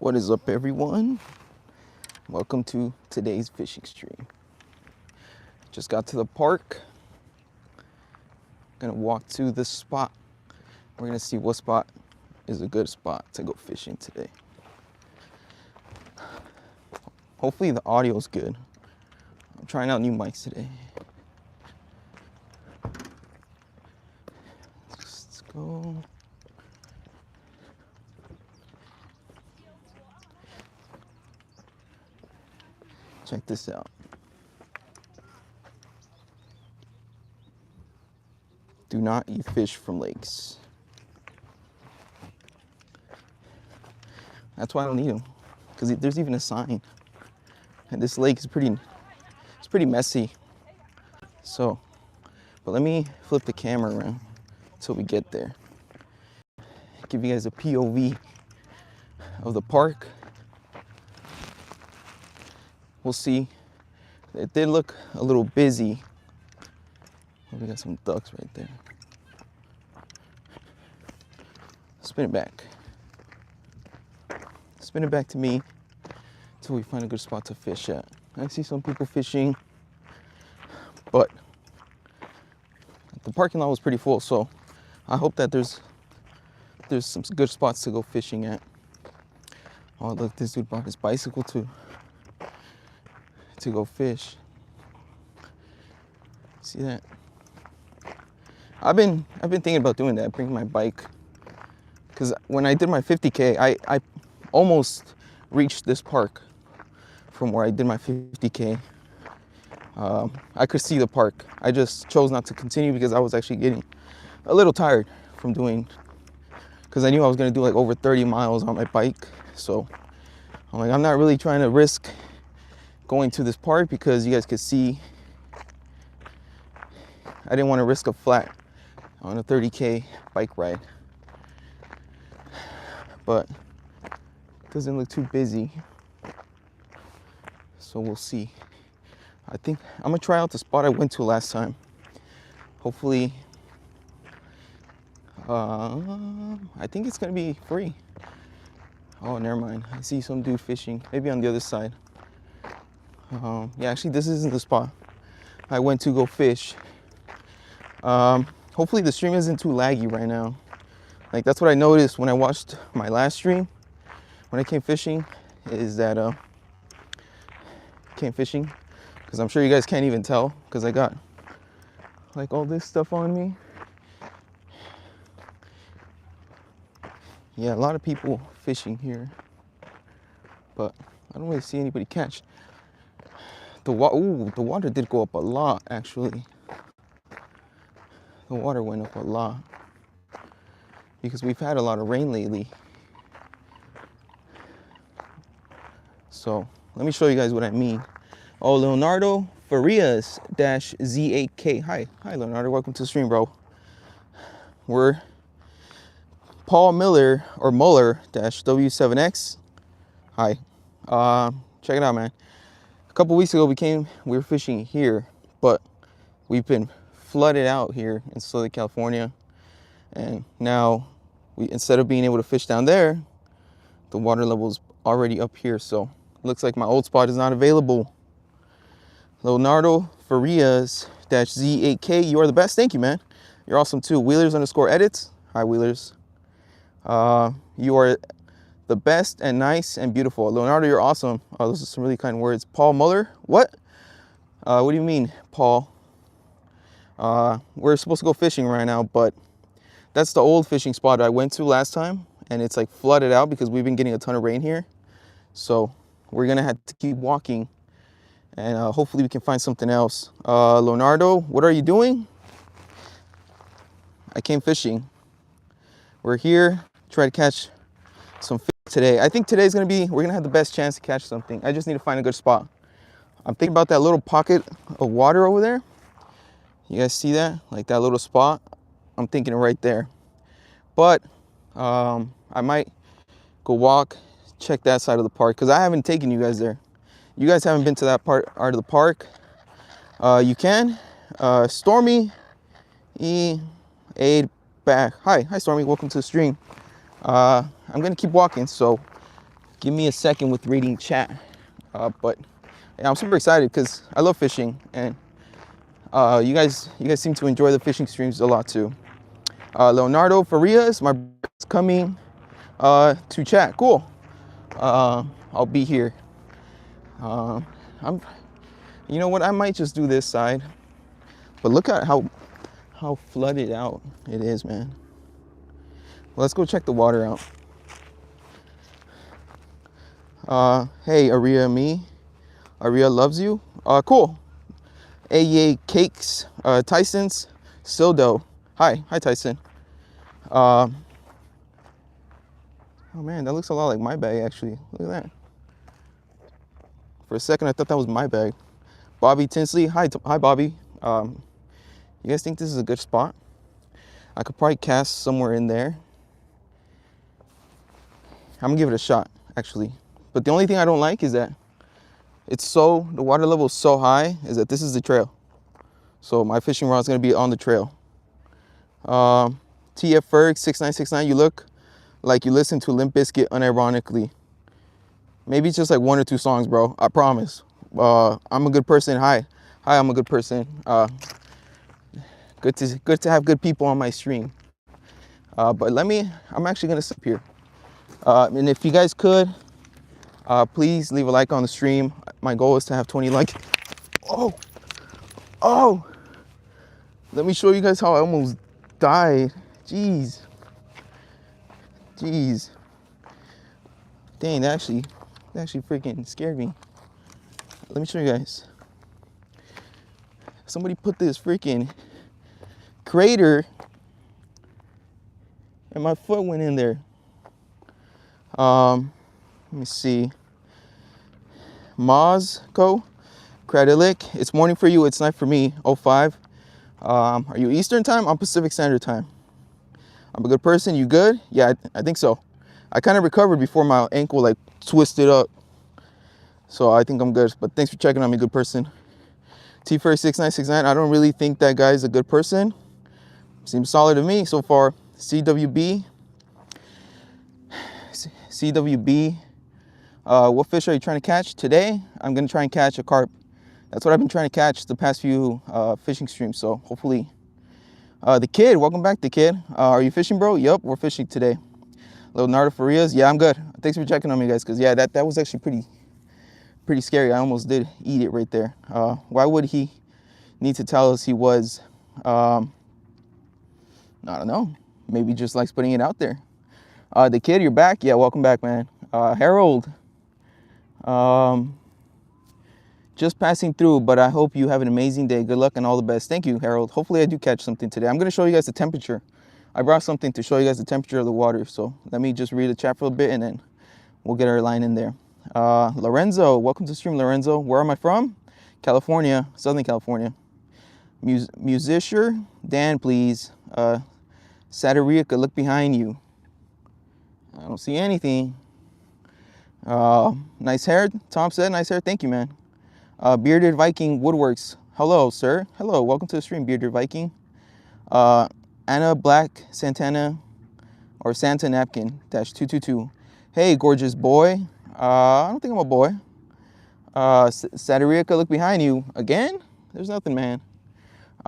What is up, everyone? Welcome to today's fishing stream. Just got to the park. Gonna walk to this spot. We're gonna see what spot is a good spot to go fishing today. Hopefully the audio's good. I'm trying out new mics today. Let's go. Check this out. Do not eat fish from lakes. That's why I don't eat them, because there's even a sign. And this lake is pretty messy. So, but let me flip the camera around until we get there. Give you guys a POV of the park. We'll see. It did look a little busy. Oh, we got some ducks right there. Spin it back. Spin it back to me until we find a good spot to fish at. I see some people fishing, but the parking lot was pretty full, so I hope that there's some good spots to go fishing at. Oh, look, this dude brought his bicycle to go fish. See that? I've been thinking about doing that, bringing my bike, because when I did my 50K, I almost reached this park from where I did my 50K. I could see the park. I just chose not to continue because I was actually getting a little tired from doing, because I knew I was going to do like over 30 miles on my bike. So I'm like, I'm not really trying to risk going to this park, because you guys could see I didn't want to risk a flat on a 30K bike ride. But it doesn't look too busy, so we'll see. I think I'm gonna try out the spot I went to last time. Hopefully, I think it's gonna be free. Oh, never mind. I see some dude fishing, maybe on the other side. Yeah, actually, this isn't the spot I went to go fish. Hopefully the stream isn't too laggy right now. Like, that's what I noticed when I watched my last stream when I came fishing, is that because I'm sure you guys can't even tell, because I got like all this stuff on me. Yeah, a lot of people fishing here, but I don't really see anybody catch. The water did go up a lot, actually. The water went up a lot because we've had a lot of rain lately. So let me show you guys what I mean. Oh, Leonardo Farias -Z8K. Hi, Leonardo. Welcome to the stream, bro. We're Paul Miller or Muller -W7X. Hi. Check it out, man. A couple weeks ago we were fishing here, but we've been flooded out here in Southern California, and now instead of being able to fish down there, the water level's already up here, so it looks like my old spot is not available. Leonardo Farias -Z8K, you are the best. Thank you, man. You're awesome too. Wheelers_edits. Hi, Wheelers. You are the best and nice and beautiful. Leonardo, you're awesome. Oh, those are some really kind words. Paul Muller, what? What do you mean, Paul? We're supposed to go fishing right now, but that's the old fishing spot I went to last time, and it's like flooded out because we've been getting a ton of rain here. So we're gonna have to keep walking, and hopefully we can find something else. Leonardo, what are you doing? I came fishing. We're here, try to catch some fish today. I think today's gonna be, we're gonna have the best chance to catch something. I just need to find a good spot. I'm thinking about that little pocket of water over there. You guys see that? Like that little spot? I'm thinking right there. But I might go walk, check that side of the park, because I haven't taken you guys there. You guys haven't been to that part of the park. You can. Stormy Aid back. Hi Stormy, welcome to the stream. I'm gonna keep walking, so give me a second with reading chat. But yeah, I'm super excited because I love fishing, and you guys seem to enjoy the fishing streams a lot too. Leonardo Farias, my brother's coming to chat. Cool. I'll be here. You know what? I might just do this side, but look at how flooded out it is, man. Well, let's go check the water out. Hey, Aria loves you. Cool. AEA Cakes, Tyson's Sildo. Hi Tyson. Oh man, that looks a lot like my bag actually. Look at that. For a second, I thought that was my bag. Bobby Tinsley, hi Bobby. You guys think this is a good spot? I could probably cast somewhere in there. I'm gonna give it a shot, actually. But the only thing I don't like is that the water level is so high, is that this is the trail. So my fishing rod is gonna be on the trail. TF Ferg 6969, you look like you listen to Limp Bizkit unironically. Maybe it's just like 1 or 2 songs, bro. I promise. I'm a good person. Hi, I'm a good person. Good to have good people on my stream. But I'm actually gonna sit here. And if you guys could, please leave a like on the stream. My goal is to have 20 likes. Oh! Let me show you guys how I almost died. Jeez. Dang, that actually freaking scared me. Let me show you guys. Somebody put this freaking crater and my foot went in there. Let me see. Mozco, Cradilic. It's morning for you, it's night for me. 05. Are you Eastern time? I'm Pacific Standard Time. I'm a good person. You good? Yeah, I think so. I kind of recovered before my ankle like twisted up. So I think I'm good. But thanks for checking on me, good person. T-First6969. I don't really think that guy's a good person. Seems solid to me so far. CWB. What fish are you trying to catch today? I'm gonna try and catch a carp. That's what I've been trying to catch the past few fishing streams. So hopefully, the kid, welcome back, the kid. Are you fishing, bro? Yup, we're fishing today. Leonardo Farias, yeah, I'm good. Thanks for checking on me, guys. Cause yeah, that was actually pretty scary. I almost did eat it right there. Why would he need to tell us he was? I don't know. Maybe just likes putting it out there. The kid, you're back. Yeah, welcome back, man. Harold. Just passing through, but I hope you have an amazing day. Good luck and all the best. Thank you, Harold. Hopefully I do catch something today. I'm going to show you guys the temperature. I brought something to show you guys the temperature of the water. So let me just read the chat for a bit and then we'll get our line in there. Lorenzo, welcome to the stream, Lorenzo. Where am I from? California, Southern California. Musician, Dan, please. Satirica, look behind you. I don't see anything. Nice hair, Tom said. Nice hair, thank you, man. Bearded Viking Woodworks. Hello, sir. Hello, welcome to the stream, Bearded Viking. Anna Black Santana or Santa Napkin -222. Hey, gorgeous boy. I don't think I'm a boy. Satirica, look behind you. Again? There's nothing, man.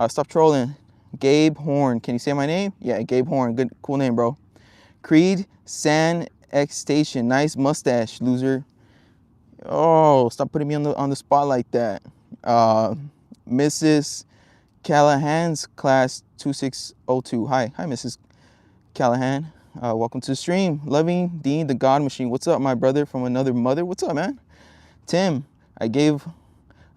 Stop trolling. Gabe Horn. Can you say my name? Yeah, Gabe Horn. Good, cool name, bro. Creed San X Station. Nice mustache, loser. Oh, stop putting me on the spot like that. Mrs. Callahan's class 2602. Hi, Mrs. Callahan. Welcome to the stream. Loving Dean, the God Machine. What's up, my brother from another mother? What's up, man? Tim, I gave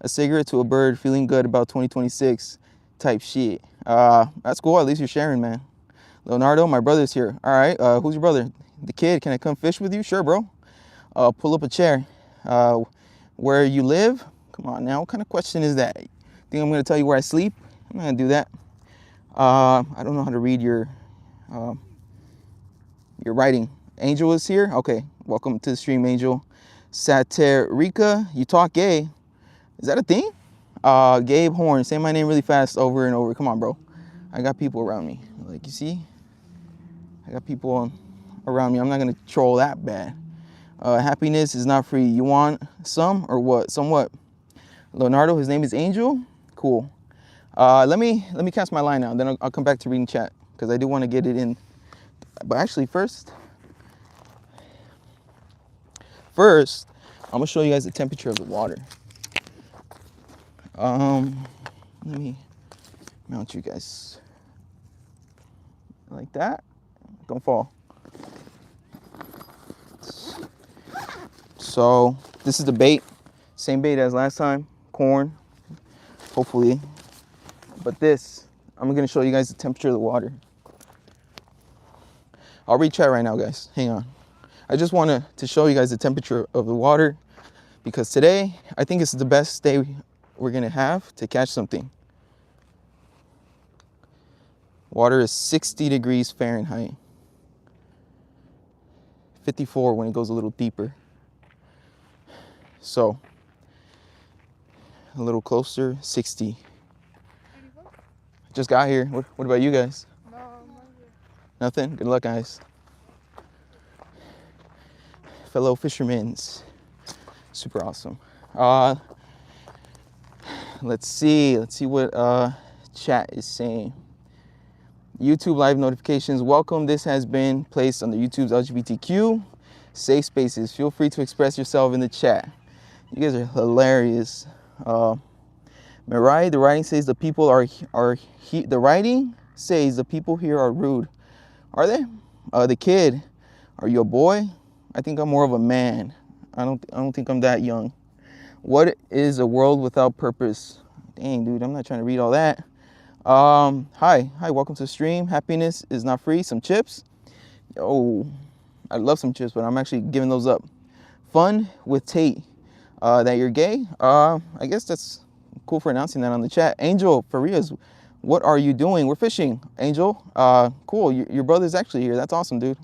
a cigarette to a bird, feeling good about 2026 type shit. That's cool. At least you're sharing, man. Leonardo, my brother's here. All right. Who's your brother? The kid. Can I come fish with you? Sure, bro. Pull up a chair. Where you live? Come on now. What kind of question is that? Think I'm going to tell you where I sleep? I'm not going to do that. I don't know how to read your writing. Angel is here. Okay. Welcome to the stream, Angel. Satirica, you talk gay. Is that a thing? Gabe Horn, say my name really fast over and over. Come on, bro. I got people around me. Like, you see? I got people around me. I'm not going to troll that bad. Happiness is not free. You want some or what? Somewhat. Leonardo, his name is Angel. Cool. Let me cast my line now. Then I'll come back to reading chat because I do want to get it in. But actually, first, I'm gonna show you guys the temperature of the water. Let me mount you guys like that. Don't fall. So this is the bait, same bait as last time, corn, hopefully. But this, I'm gonna show you guys the temperature of the water. I'll read chat right now, guys. Hang on. I just wanted to show you guys the temperature of the water because today, I think it's the best day we're gonna have to catch something. Water is 60 degrees Fahrenheit. 54 when it goes a little deeper. So, a little closer, 60. Just got here. What about you guys? No, I'm not here. Nothing? Good luck, guys. Fellow fishermen. Super awesome. Let's see what chat is saying. YouTube live notifications. Welcome. This has been placed on the YouTube's LGBTQ safe spaces. Feel free to express yourself in the chat. You guys are hilarious. Mirai, the writing says the people the writing says the people here are rude. Are they? The kid, are you a boy? I think I'm more of a man. I don't think I'm that young. What is a world without purpose? Dang, dude, I'm not trying to read all that. Hi, welcome to the stream. Happiness is not free. Some chips. Yo, I love some chips, but I'm actually giving those up. Fun with Tate. That you're gay? I guess that's cool for announcing that on the chat. Angel, Farias, what are you doing? We're fishing. Angel, cool. Your brother's actually here. That's awesome, dude.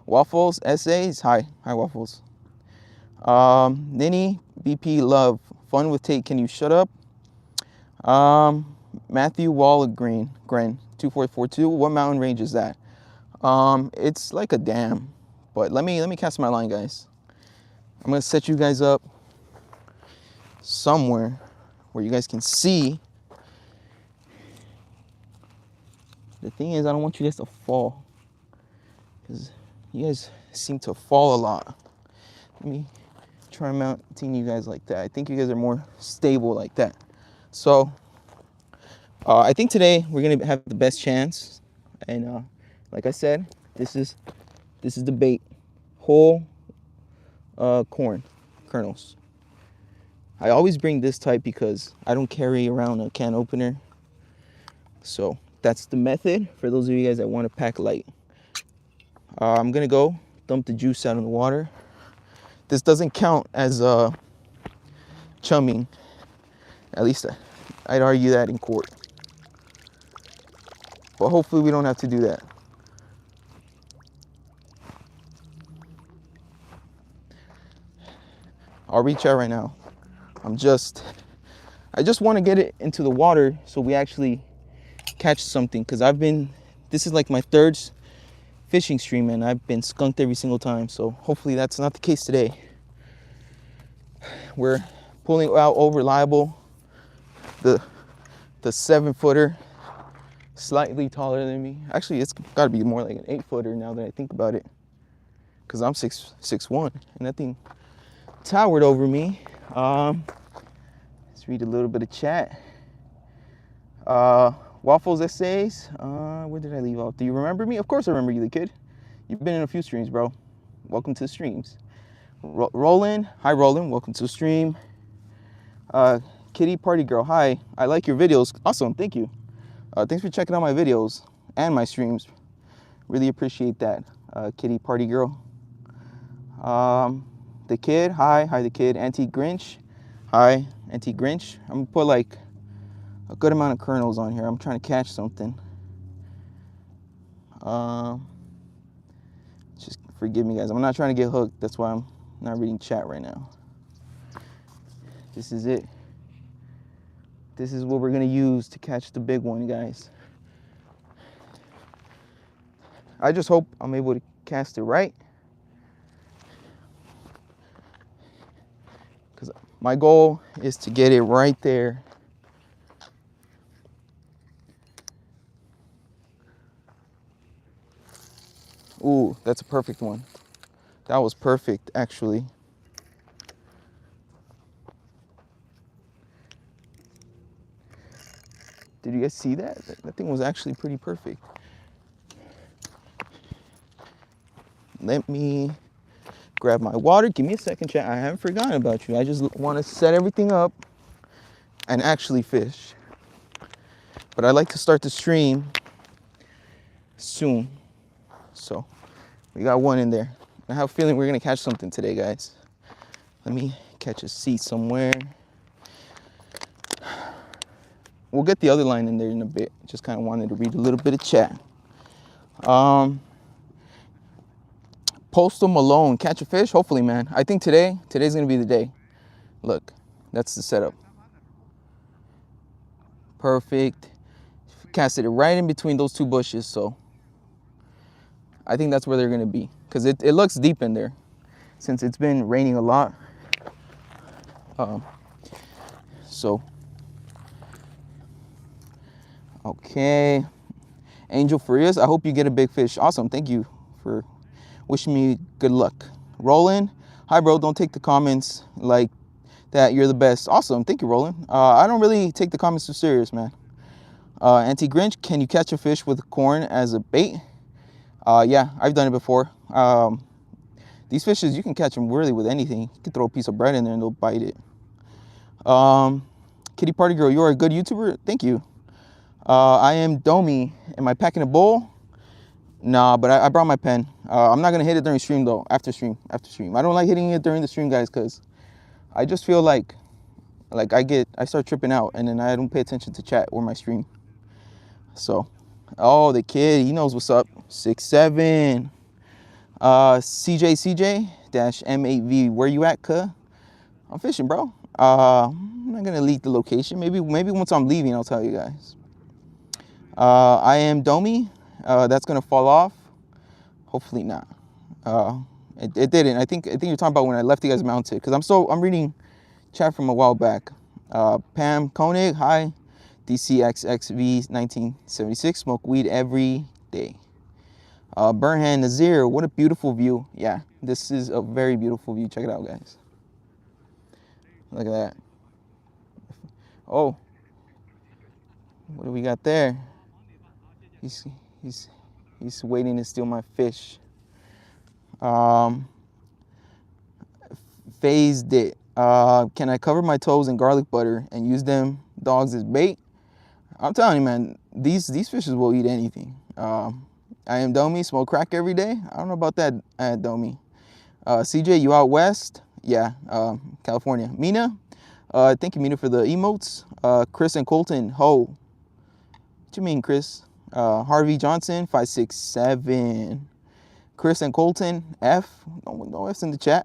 Waffles, essays. Hi, Waffles. Ninny, BP, love. Fun with Tate. Can you shut up? Matthew Walgreen, Gren, 2442. What mountain range is that? It's like a dam. But let me cast my line, guys. I'm gonna set you guys up somewhere where you guys can see. The thing is, I don't want you guys to fall because you guys seem to fall a lot. Let me try mounting you guys like that. I think you guys are more stable like that. So I think today we're gonna have the best chance. And like I said, this is the bait, whole corn kernels. I always bring this type because I don't carry around a can opener. So that's the method for those of you guys that want to pack light. I'm gonna go dump the juice out in the water. This doesn't count as chumming. At least I'd argue that in court. But hopefully we don't have to do that. I'll reach out right now. I just want to get it into the water so we actually catch something, because this is like my third fishing stream and I've been skunked every single time. So hopefully that's not the case today. We're pulling out over reliable, the 7-footer, slightly taller than me. Actually, it's got to be more like an 8-footer now that I think about it, because I'm 6'1", and that thing towered over me. Let's read a little bit of chat. Waffles essays. Where did I leave off? Do you remember me? Of course I remember you, the kid. You've been in a few streams, bro. Welcome to the streams. Roland. Hi, Roland. Welcome to the stream. Kitty Party Girl. Hi. I like your videos. Awesome. Thank you. Thanks for checking out my videos and my streams. Really appreciate that, Kitty Party Girl. The kid. Hi, the kid. Antique Grinch. Hi, Antique Grinch. I'm gonna put like a good amount of kernels on here. I'm trying to catch something. Just forgive me, guys. I'm not trying to get hooked. That's why I'm not reading chat right now. This is it. This is what we're gonna use to catch the big one, guys. I just hope I'm able to cast it right. because my goal is to get it right there. Ooh, that's a perfect one. That was perfect, actually. Did you guys see that? That thing was actually pretty perfect. Let me grab my water. Give me a second, chat. I haven't forgotten about you. I just want to set everything up and actually fish. But I'd like to start the stream soon. So we got one in there. I have a feeling we're gonna catch something today, guys. Let me catch a seat somewhere. We'll get the other line in there in a bit. Just kind of wanted to read a little bit of chat. Postal Malone, catch a fish? Hopefully, man. I think today's gonna be the day. Look, that's the setup. Perfect. Casted it right in between those two bushes, so I think that's where they're gonna be. Because it looks deep in there since it's been raining a lot. So, okay. Angel Farias, I hope you get a big fish. Awesome, thank you for wishing me good luck. Roland, hi bro, don't take the comments like that, you're the best. Awesome, thank you, Roland. I don't really take the comments too serious, man. Anti-Grinch, can you catch a fish with corn as a bait? Yeah, I've done it before. These fishes, you can catch them really with anything. You can throw a piece of bread in there and they'll bite it. Kitty Party Girl, you are a good YouTuber. Thank you. I am Domi. Am I packing a bowl? Nah, but I brought my pen. I'm not gonna hit it during stream though. After stream. I don't like hitting it during the stream, guys, because I just feel like I start tripping out and then I don't pay attention to chat or my stream. So, oh, the kid, he knows what's up. 6'7". CJ-M8V, where you at, cuh? I'm fishing, bro. I'm not gonna leak the location. Maybe once I'm leaving, I'll tell you guys. I am Domi. That's gonna fall off. Hopefully not. It didn't. I think you're talking about when I left you guys mounted, because I'm reading chat from a while back. Pam Koenig, hi. DCXXV 1976, smoke weed every day. Burhan Nazir, what a beautiful view. Yeah, this is a very beautiful view. Check it out, guys. Look at that. Oh, what do we got there? He's waiting to steal my fish. Phased it. Can I cover my toes in garlic butter and use them dogs as bait? I'm telling you, man, these fishes will eat anything. I am Domi, smoke crack every day. I don't know about that, Domi. CJ, you out west? Yeah, California. Mina, thank you, Mina, for the emotes. Chris and Colton, ho. What you mean, Chris? Harvey Johnson, 567. Chris and Colton, F. No F's in the chat.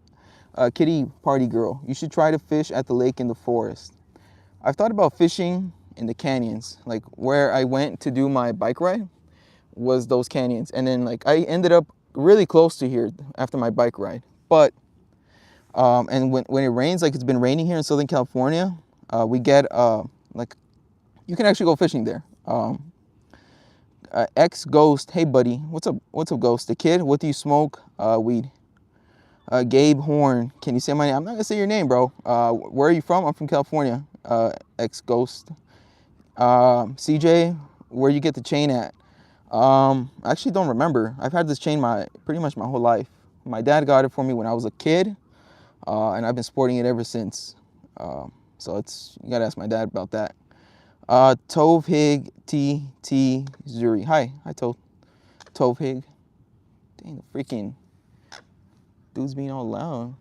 Kitty Party Girl, you should try to fish at the lake in the forest. I've thought about fishing in the canyons, like where I went to do my bike ride was those canyons, and then like I ended up really close to here after my bike ride. But and when it rains, like it's been raining here in Southern California, we get like you can actually go fishing there. X Ghost, hey buddy, what's up Ghost? The kid, what do you smoke? Weed. Gabe Horn, can you say my name? I'm not gonna say your name, bro. Where are you from? I'm from California. X Ghost. CJ, where you get the chain at? I actually don't remember. I've had this chain pretty much my whole life. My dad got it for me when I was a kid, and I've been sporting it ever since. So you gotta ask my dad about that. Tove Hig T Zuri. Hi Tove Hig. Dang, the freaking dude's being all loud.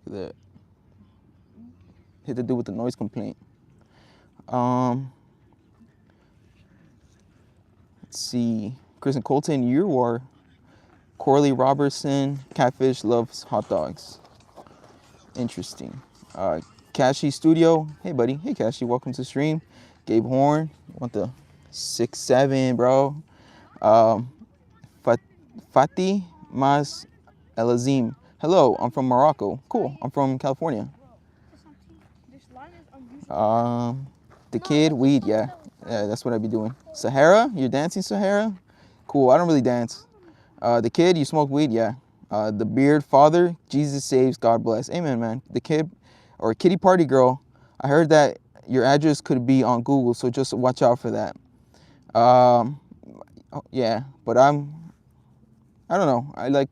Look at that. Hit the dude with the noise complaint. Let's see. Chris and Colton, you are. Corley Robertson, Catfish loves hot dogs. Interesting. Kashi Studio, hey buddy. Hey Kashi, welcome to stream. Gabe Horn, want the 6'7", bro. Fatih Mas Elazim, Hello, I'm from Morocco. Cool, I'm from California. The kid, weed, yeah. Yeah, that's what I'd be doing. Sahara, you're dancing, Sahara? Cool, I don't really dance. The kid, you smoke weed, yeah. The beard, father, Jesus saves, God bless. Amen, man. The kid, or kitty party girl, I heard that your address could be on Google, so just watch out for that. Yeah, but I don't know. I like,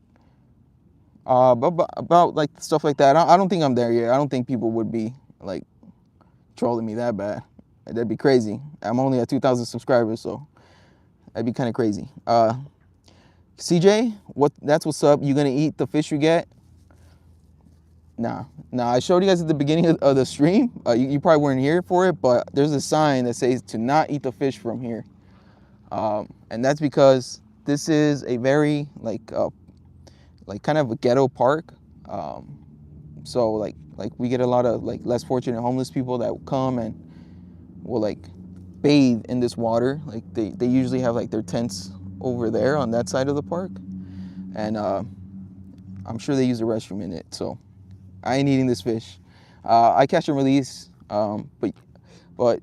about like stuff like that. I don't think I'm there yet. I don't think people would be like trolling me that bad. That'd be crazy. I'm only at 2,000 subscribers, so that'd be kind of crazy. CJ, that's what's up. You gonna eat the fish you get? Nah. I showed you guys at the beginning of the stream. You probably weren't here for it, but there's a sign that says to not eat the fish from here. And that's because this is a very like kind of a ghetto park. So like we get a lot of like less fortunate homeless people that will come and will like bathe in this water. Like they usually have like their tents over there on that side of the park, and I'm sure they use the restroom in it. So I ain't eating this fish. I catch and release, but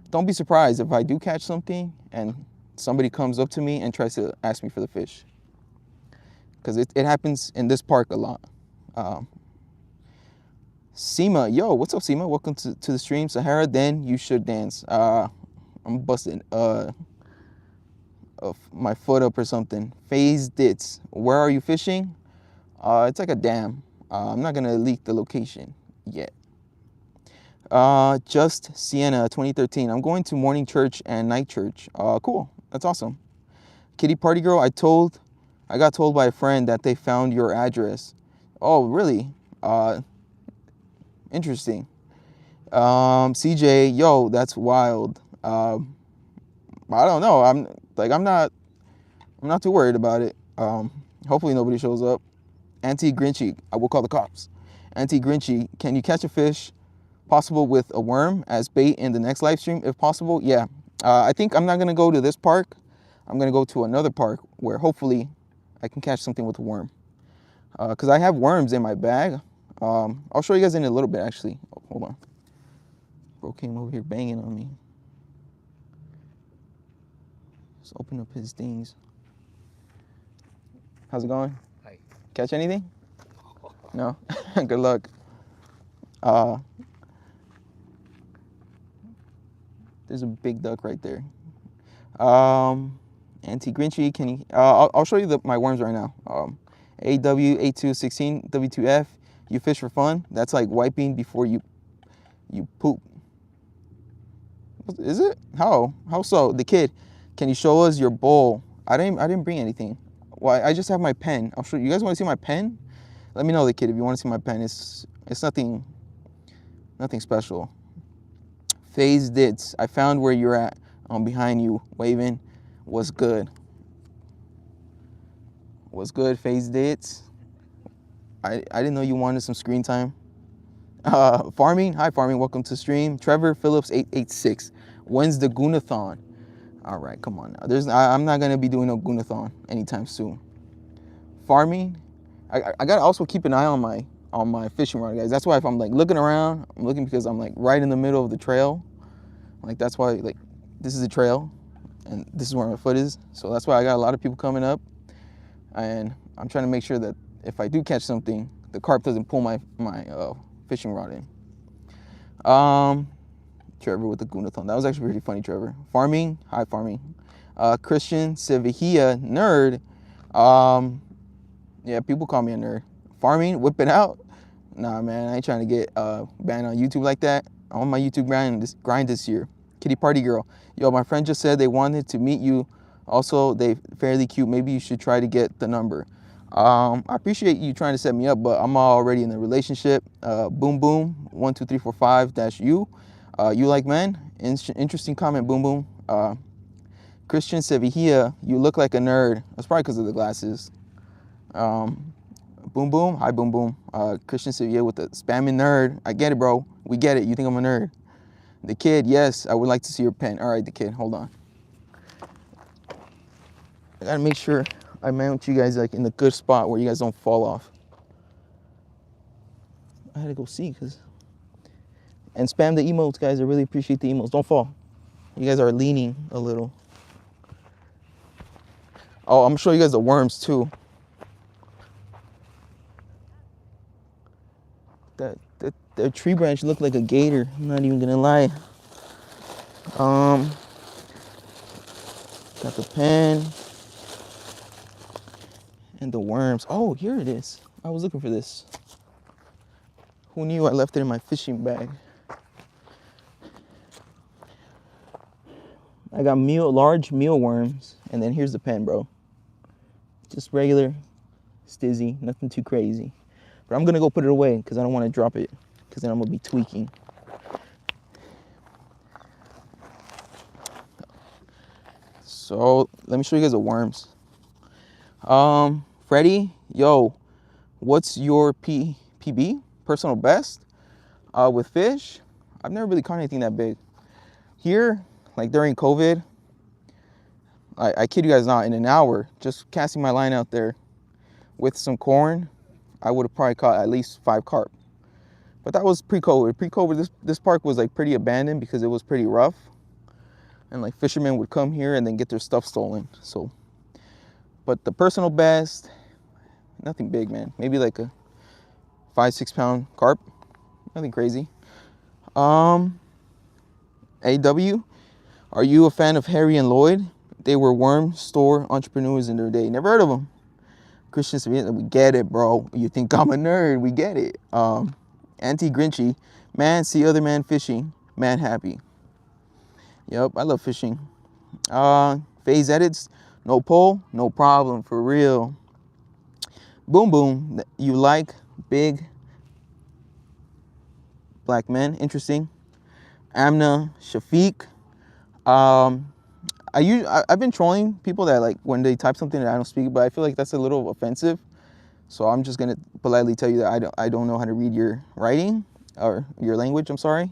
don't be surprised if I do catch something and somebody comes up to me and tries to ask me for the fish, because it happens in this park a lot. Seema, yo, what's up, Seema? Welcome to the stream. Sahara, then you should dance. I'm busting my foot up or something. Phase Dits, where are you fishing? It's like a dam. I'm not gonna leak the location yet. Just Sienna, 2013. I'm going to morning church and night church. Cool, that's awesome. Kitty party girl, I got told by a friend that they found your address. Oh, really? Interesting. CJ, yo, that's wild. I don't know. I'm not too worried about it. Hopefully nobody shows up. Auntie Grinchy, I will call the cops. Auntie Grinchy, can you catch a fish possible with a worm as bait in the next live stream if possible? Yeah. I think I'm not gonna go to this park. I'm gonna go to another park where hopefully I can catch something with a worm. Because I have worms in my bag. I'll show you guys in a little bit, actually. Oh, hold on. Bro came over here banging on me. Just open up his things. How's it going? Hi. Catch anything? No? Good luck. There's a big duck right there. Auntie Grinchy, can you... I'll show you my worms right now. AW8216 W2F. You fish for fun? That's like wiping before you poop. Is it? How so? The kid, can you show us your bowl? I didn't bring anything. Well, I just have my pen. I'll show you. You guys want to see my pen? Let me know, the kid, if you want to see my pen. It's nothing special. Phase Dits, I found where you're at. I'm behind you, waving. What's good? What's good, Phase Dits? I didn't know you wanted some screen time. Farming, hi Farming, welcome to stream. Trevor Phillips 886. When's the Goonathon? All right, come on now. I'm not gonna be doing no Goonathon anytime soon. Farming, I gotta also keep an eye on my fishing rod, guys. That's why if I'm like looking around, I'm looking because I'm like right in the middle of the trail. Like that's why like this is a trail, and this is where my foot is. So that's why I got a lot of people coming up, and I'm trying to make sure that if I do catch something, the carp doesn't pull my fishing rod in. Trevor with the Goonathon. That was actually pretty funny, Trevor. Farming, hi Farming. Christian Sevilla nerd. Yeah, people call me a nerd. Farming, whip it out. Nah, man, I ain't trying to get banned on YouTube like that. I'm on my YouTube grind this year. Kitty party girl. Yo, my friend just said they wanted to meet you. Also, they fairly cute. Maybe you should try to get the number. I appreciate you trying to set me up, but I'm already in a relationship. Boom Boom 12345-U. You like men? Interesting comment, Boom Boom. Christian Sevilla, you look like a nerd. That's probably because of the glasses. Boom Boom, hi Boom Boom. Christian Sevilla with the spamming nerd. I get it, bro. We get it. You think I'm a nerd? The kid, yes, I would like to see your pen. All right, the kid, hold on. I gotta make sure I mount you guys like in the good spot where you guys don't fall off. I had to go see and spam the emotes, guys. I really appreciate the emotes. Don't fall. You guys are leaning a little. Oh, I'm gonna show you guys the worms too. That tree branch looked like a gator. I'm not even gonna lie. Got the pen and the worms. Oh, here it is. I was looking for this. Who knew I left it in my fishing bag? I got large mealworms, and then here's the pen, bro. Just regular stizzy, nothing too crazy. But I'm gonna go put it away because I don't want to drop it, because then I'm gonna be tweaking. So let me show you guys the worms. Freddie, yo, what's your PB, personal best, with fish? I've never really caught anything that big. Here, like during COVID, I kid you guys not, in an hour, just casting my line out there with some corn, I would have probably caught at least 5 carp. But that was pre-COVID. Pre-COVID, this park was like pretty abandoned because it was pretty rough. And like fishermen would come here and then get their stuff stolen. So, but the personal best, nothing big, man. Maybe like a 5-6 pound carp. Nothing crazy. AW, are you a fan of Harry and Lloyd? They were worm store entrepreneurs in their day. Never heard of them. Christian, we get it, bro. You think I'm a nerd? We get it. Anti-Grinchy, man, see other man fishing, man happy. Yep, I love fishing. Phase edits, no pole, no problem, for real. Boom Boom, you like big black men? Interesting. Amna, Shafiq. I've been trolling people that like when they type something that I don't speak, but I feel like that's a little offensive. So I'm just gonna politely tell you that I don't know how to read your writing or your language. I'm sorry.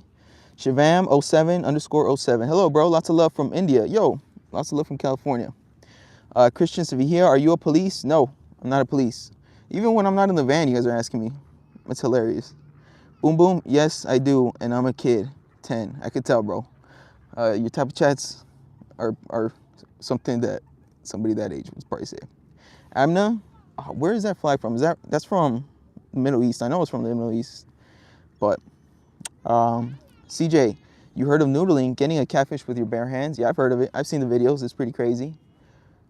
Shivam 07_07. Hello, bro. Lots of love from India. Yo, lots of love from California. Christian Sevilla, are you a police? No, I'm not a police. Even when I'm not in the van, you guys are asking me. It's hilarious. Boom Boom, yes, I do, and I'm a kid, 10. I could tell, bro. Your type of chats are something that somebody that age would probably say. Amna, where is that flag from? That's from the Middle East? I know it's from the Middle East, but CJ, you heard of noodling, getting a catfish with your bare hands? Yeah, I've heard of it. I've seen the videos. It's pretty crazy.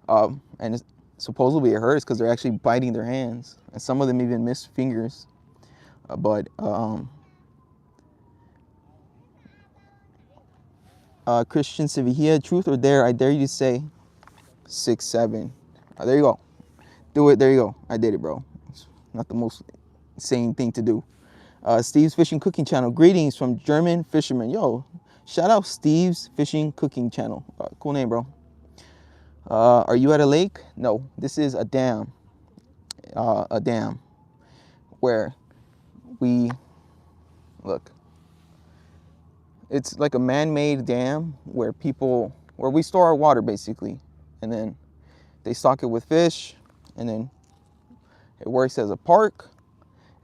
And supposedly it hurts because they're actually biting their hands, and some of them even miss fingers. Christian Sevilla, truth or dare? I dare you to say 6'7". There you go. Do it. There you go. I did it, bro. It's not the most sane thing to do. Steve's Fishing Cooking Channel. Greetings from German fishermen. Yo, shout out Steve's Fishing Cooking Channel. Cool name, bro. Are you at a lake? No, this is a dam. A dam where we look. It's like a man-made dam where we store our water basically, and then they stock it with fish, and then it works as a park.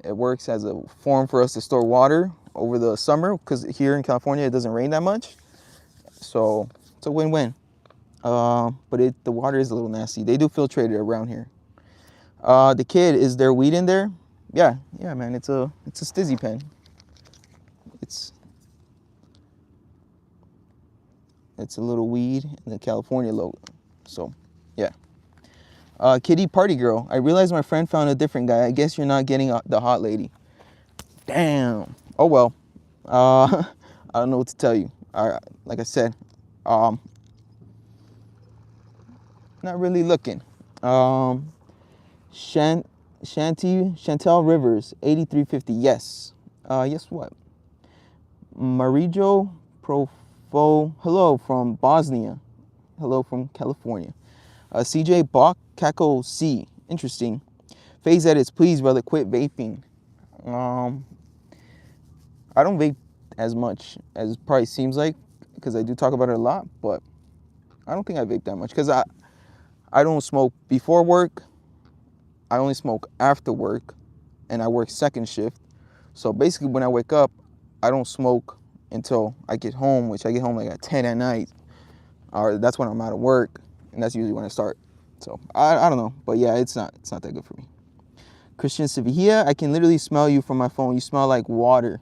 It works as a form for us to store water over the summer because here in California it doesn't rain that much, so it's a win-win. But the water is a little nasty. They do filtrate it around here. The kid, is there weed in there? Yeah, man. It's a stizzy pen. It's a little weed and the California logo. So, yeah. Kitty Party Girl. I realized my friend found a different guy. I guess you're not getting the hot lady. Damn. Oh well. I don't know what to tell you. Like I said, not really looking. Chantel Rivers, 8350. Yes. Yes, what? Marijo Profo. Hello from Bosnia. Hello from California. CJ Bach Kako C. Interesting. Phase edits, please, brother. Quit vaping. I don't vape as much as it probably seems like because I do talk about it a lot, but I don't think I vape that much because I don't smoke before work. I only smoke after work, and I work second shift. So basically, when I wake up, I don't smoke until I get home, which I get home like at 10 at night, or that's when I'm out of work, and that's usually when I start. So I don't know, but yeah, it's not that good for me. Christian Sevilla, I can literally smell you from my phone. You smell like water.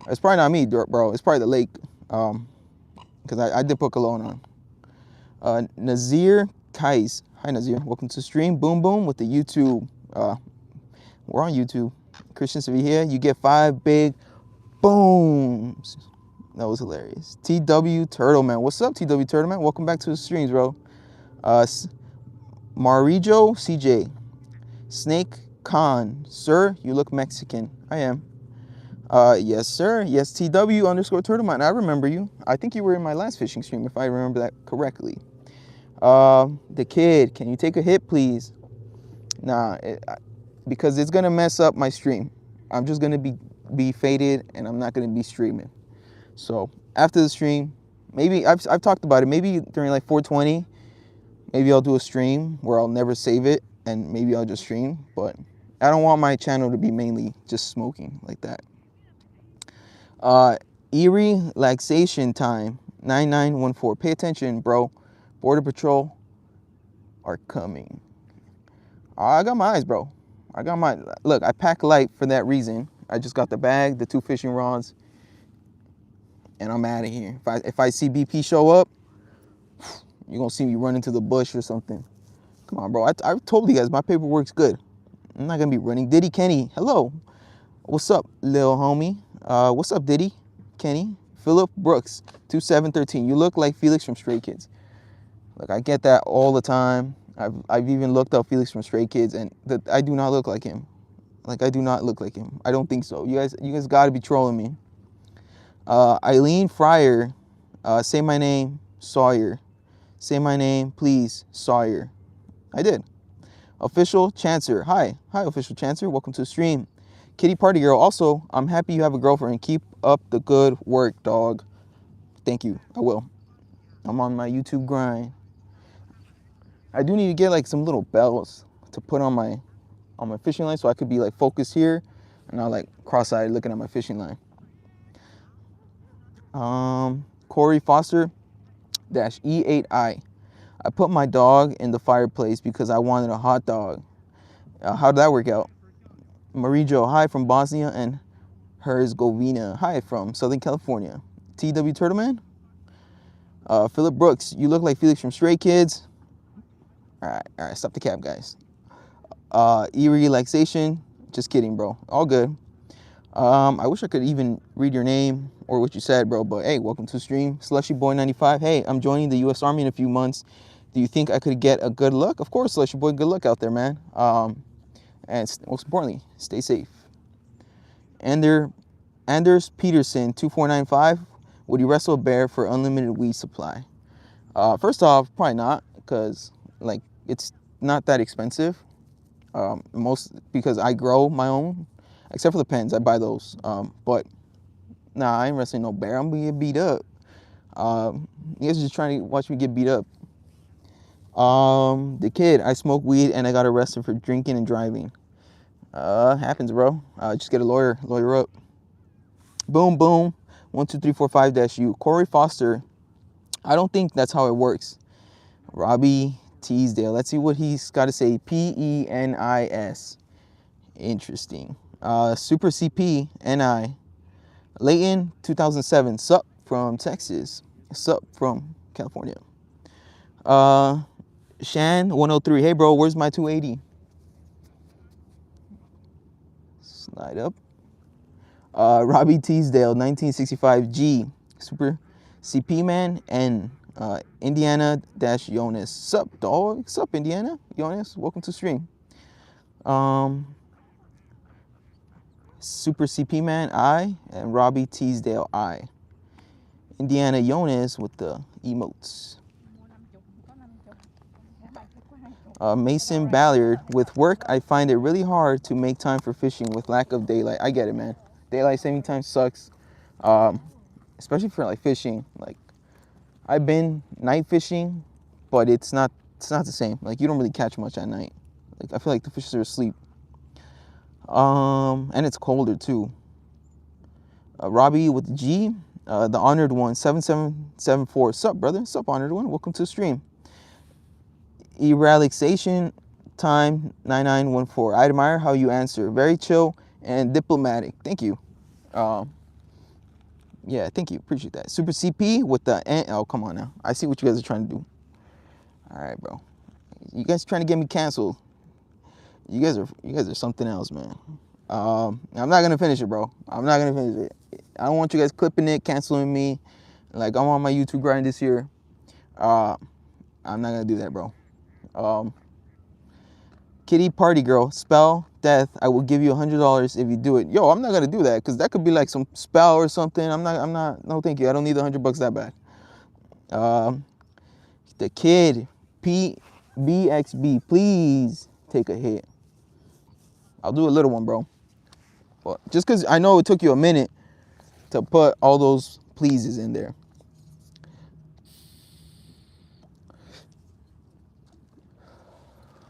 It's probably not me, bro. It's probably the lake, because I did put cologne on. Nazir Kais, hi Nazir, welcome to the stream. Boom Boom with the YouTube. We're on YouTube. Christian Sevilla, you get 5 big booms. That was hilarious. TW Turtleman, what's up, TW Turtleman? Welcome back to the streams, bro. Marijo CJ, Snake Khan, sir, you look Mexican. I am. Yes, sir. Yes, TW _ Turtleman. I remember you. I think you were in my last fishing stream, if I remember that correctly. The kid, can you take a hit, please? Nah, because it's gonna mess up my stream. I'm just gonna be faded, and I'm not gonna be streaming. So after the stream, maybe I've talked about it. Maybe during like 420, maybe I'll do a stream where I'll never save it, and maybe I'll just stream. But I don't want my channel to be mainly just smoking like that. Erie Laxation Time 9914. Pay attention, bro. Border Patrol are coming. I got my eyes, bro. Look, I pack light for that reason. I just got the bag, the 2 fishing rods, and I'm out of here. If I see BP show up, you're gonna see me run into the bush or something. Come on, bro. I told you guys my paperwork's good. I'm not gonna be running. Diddy Kenny, hello. What's up, little homie? What's up, Diddy Kenny? Philip Brooks, 2713. You look like Felix from Stray Kids. Look, I get that all the time. I've even looked up Felix from Stray Kids, and I do not look like him. Like, I do not look like him. I don't think so. You guys got to be trolling me. Eileen Fryer, say my name, Sawyer. Say my name, please, Sawyer. I did. Official Chancer. Hi, Official Chancer. Welcome to the stream. Kitty Party Girl. Also, I'm happy you have a girlfriend. Keep up the good work, dog. Thank you. I will. I'm on my YouTube grind. I do need to get like some little bells to put on my fishing line, so I could be like focused here and not like cross-eyed looking at my fishing line. Corey Foster -E8I. I put my dog in the fireplace because I wanted a hot dog. How did that work out? Marijo, hi from Bosnia and Herzegovina. Hi from Southern California. TW Turtleman. Philip Brooks, you look like Felix from Stray Kids. All right, stop the cap, guys. Erie Relaxation, just kidding, bro. All good. I wish I could even read your name or what you said, bro, but hey, welcome to the stream. Slushy Boy 95. Hey, I'm joining the U.S. Army in a few months. Do you think I could get a good look? Of course, Slushy Boy, good luck out there, man. And most importantly, stay safe. Anders Peterson 2495. Would you wrestle a bear for unlimited weed supply? First off, probably not, because like it's not that expensive. Because I grow my own, except for the pens, I buy those. But nah, I ain't wrestling no bear. I'm gonna get beat up. You guys are just trying to watch me get beat up. The kid, I smoke weed and I got arrested for drinking and driving. Happens, bro. Just get a lawyer up. Boom, boom. 12345-U. Corey Foster. I don't think that's how it works. Robbie Teasdale. Let's see what he's got to say. PENIS. Interesting. Super CP NI. Layton 2007. Sup from Texas. Sup from California. Shan 103. Hey bro, where's my 280? Slide up. Robbie Teasdale 1965G. Super CP man and Indiana-Jonas. Sup dog? Sup Indiana? Jonas, welcome to stream. Super CP man I and Robbie Teasdale I. Indiana Jonas with the emotes. Mason Ballard, with work, I find it really hard to make time for fishing with lack of daylight. I get it, man. Daylight saving time sucks, especially for like fishing. Like, I've been night fishing, but it's not the same. Like, you don't really catch much at night. Like, I feel like the fishes are asleep. And it's colder too. Robbie with the G. The Honored One, 7774. Sup, brother? Sup, Honored One? Welcome to the stream. Relaxation Time 9914. I admire how you answer. Very chill and diplomatic. Thank you. Yeah, thank you. Appreciate that. Super CP with the N. Oh, come on now. I see what you guys are trying to do. All right, bro. You guys trying to get me canceled. You guys are something else, man. I'm not gonna finish it, bro. I'm not gonna finish it. I don't want you guys clipping it, canceling me. Like, I'm on my YouTube grind this year. I'm not gonna do that, bro. Kitty Party Girl, spell death. I will give you $100 if you do it. Yo, I'm not gonna do that because that could be like some spell or something. I'm not. No, thank you. I don't need the $100 that bad. The Kid PBXB, please take a hit. I'll do a little one, bro. But just because I know it took you a minute to put all those pleases in there.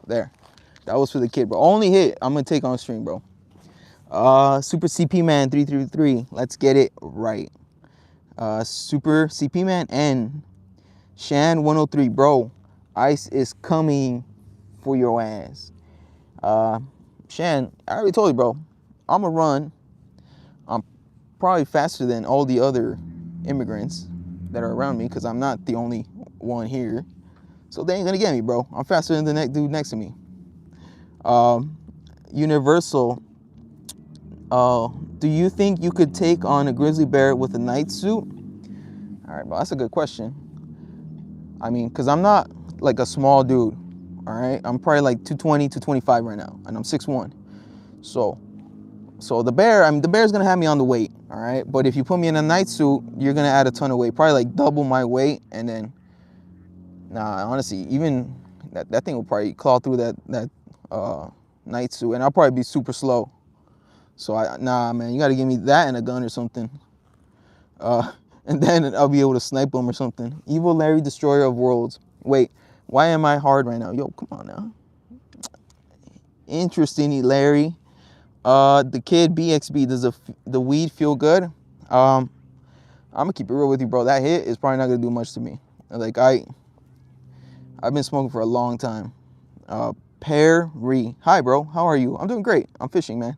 There. That was for the kid, bro. Only hit I'm going to take on stream, bro. Super CP Man 333. Let's get it right. Super CP Man N. Shan 103. Bro, ice is coming for your ass. Shan, I already told you, bro. I'm going to run. I'm probably faster than all the other immigrants that are around me because I'm not the only one here. So they ain't going to get me, bro. I'm faster than the next dude next to me. Universal. Do you think you could take on a grizzly bear with a night suit? All right, bro. That's a good question. I mean, because I'm not like a small dude. All right. I'm probably like 220, 225 right now. And I'm 6'1". So the bear's going to have me on the weight. All right. But if you put me in a night suit, you're going to add a ton of weight. Probably like double my weight. And then, nah, honestly, even that thing will probably claw through that night suit. And I'll probably be super slow. So, nah, man, you got to give me that and a gun or something. And then I'll be able to snipe them or something. Evil Larry, Destroyer of Worlds. Wait, why am I hard right now? Yo, come on now. Interesting, Larry. The Kid BXB, does the weed feel good? I'm going to keep it real with you, bro. That hit is probably not going to do much to me. Like, I've been smoking for a long time. Perry. Hi, bro. How are you? I'm doing great. I'm fishing, man.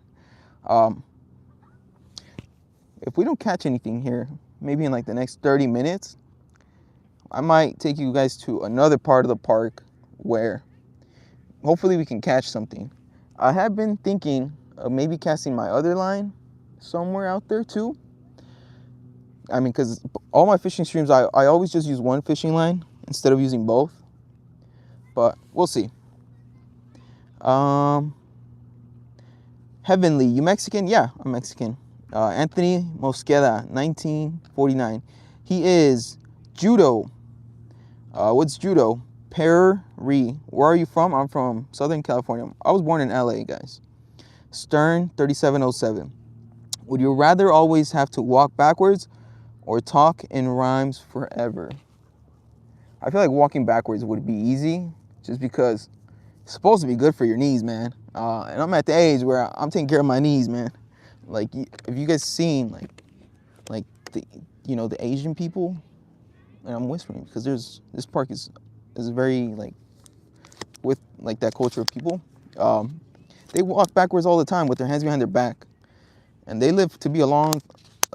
If we don't catch anything here, maybe in like the next 30 minutes, I might take you guys to another part of the park where hopefully we can catch something. I have been thinking of maybe casting my other line somewhere out there too. I mean, because all my fishing streams, I always just use one fishing line instead of using both. But we'll see. Heavenly, you Mexican? Yeah, I'm Mexican. Anthony Mosqueda, 1949. He is judo. What's judo? Perry. Where are you from? I'm from Southern California. I was born in LA, guys. Stern, 3707. Would you rather always have to walk backwards or talk in rhymes forever? I feel like walking backwards would be easy just because it's supposed to be good for your knees, man. And I'm at the age where I'm taking care of my knees, man. Like, if you guys seen like the the Asian people, and I'm whispering because this park is very like with like that culture of people. They walk backwards all the time with their hands behind their back, and they live to be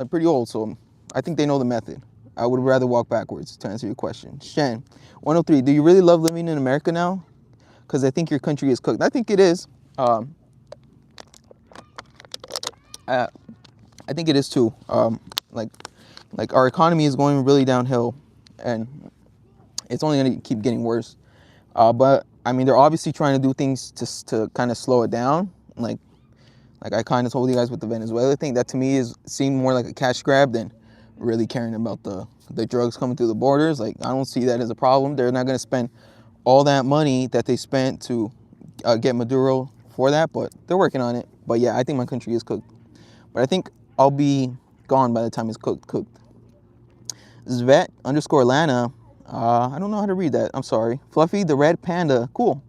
pretty old. So I think they know the method. I would rather walk backwards to answer your question. Shen, 103. Do you really love living in America now? Because I think your country is cooked. I think it is. I think it is too. Like our economy is going really downhill, and it's only going to keep getting worse. But I mean, they're obviously trying to do things to kind of slow it down. Like I kind of told you guys with the Venezuela thing, that to me seemed more like a cash grab than really caring about the drugs coming through the borders. Like, I don't see that as a problem. They're not going to spend all that money that they spent to get Maduro for that, but they're working on it. But yeah, I think my country is cooked. But I think I'll be gone by the time it's cooked. Zvet _ Lana. I don't know how to read that. I'm sorry. Fluffy the Red Panda. Cool.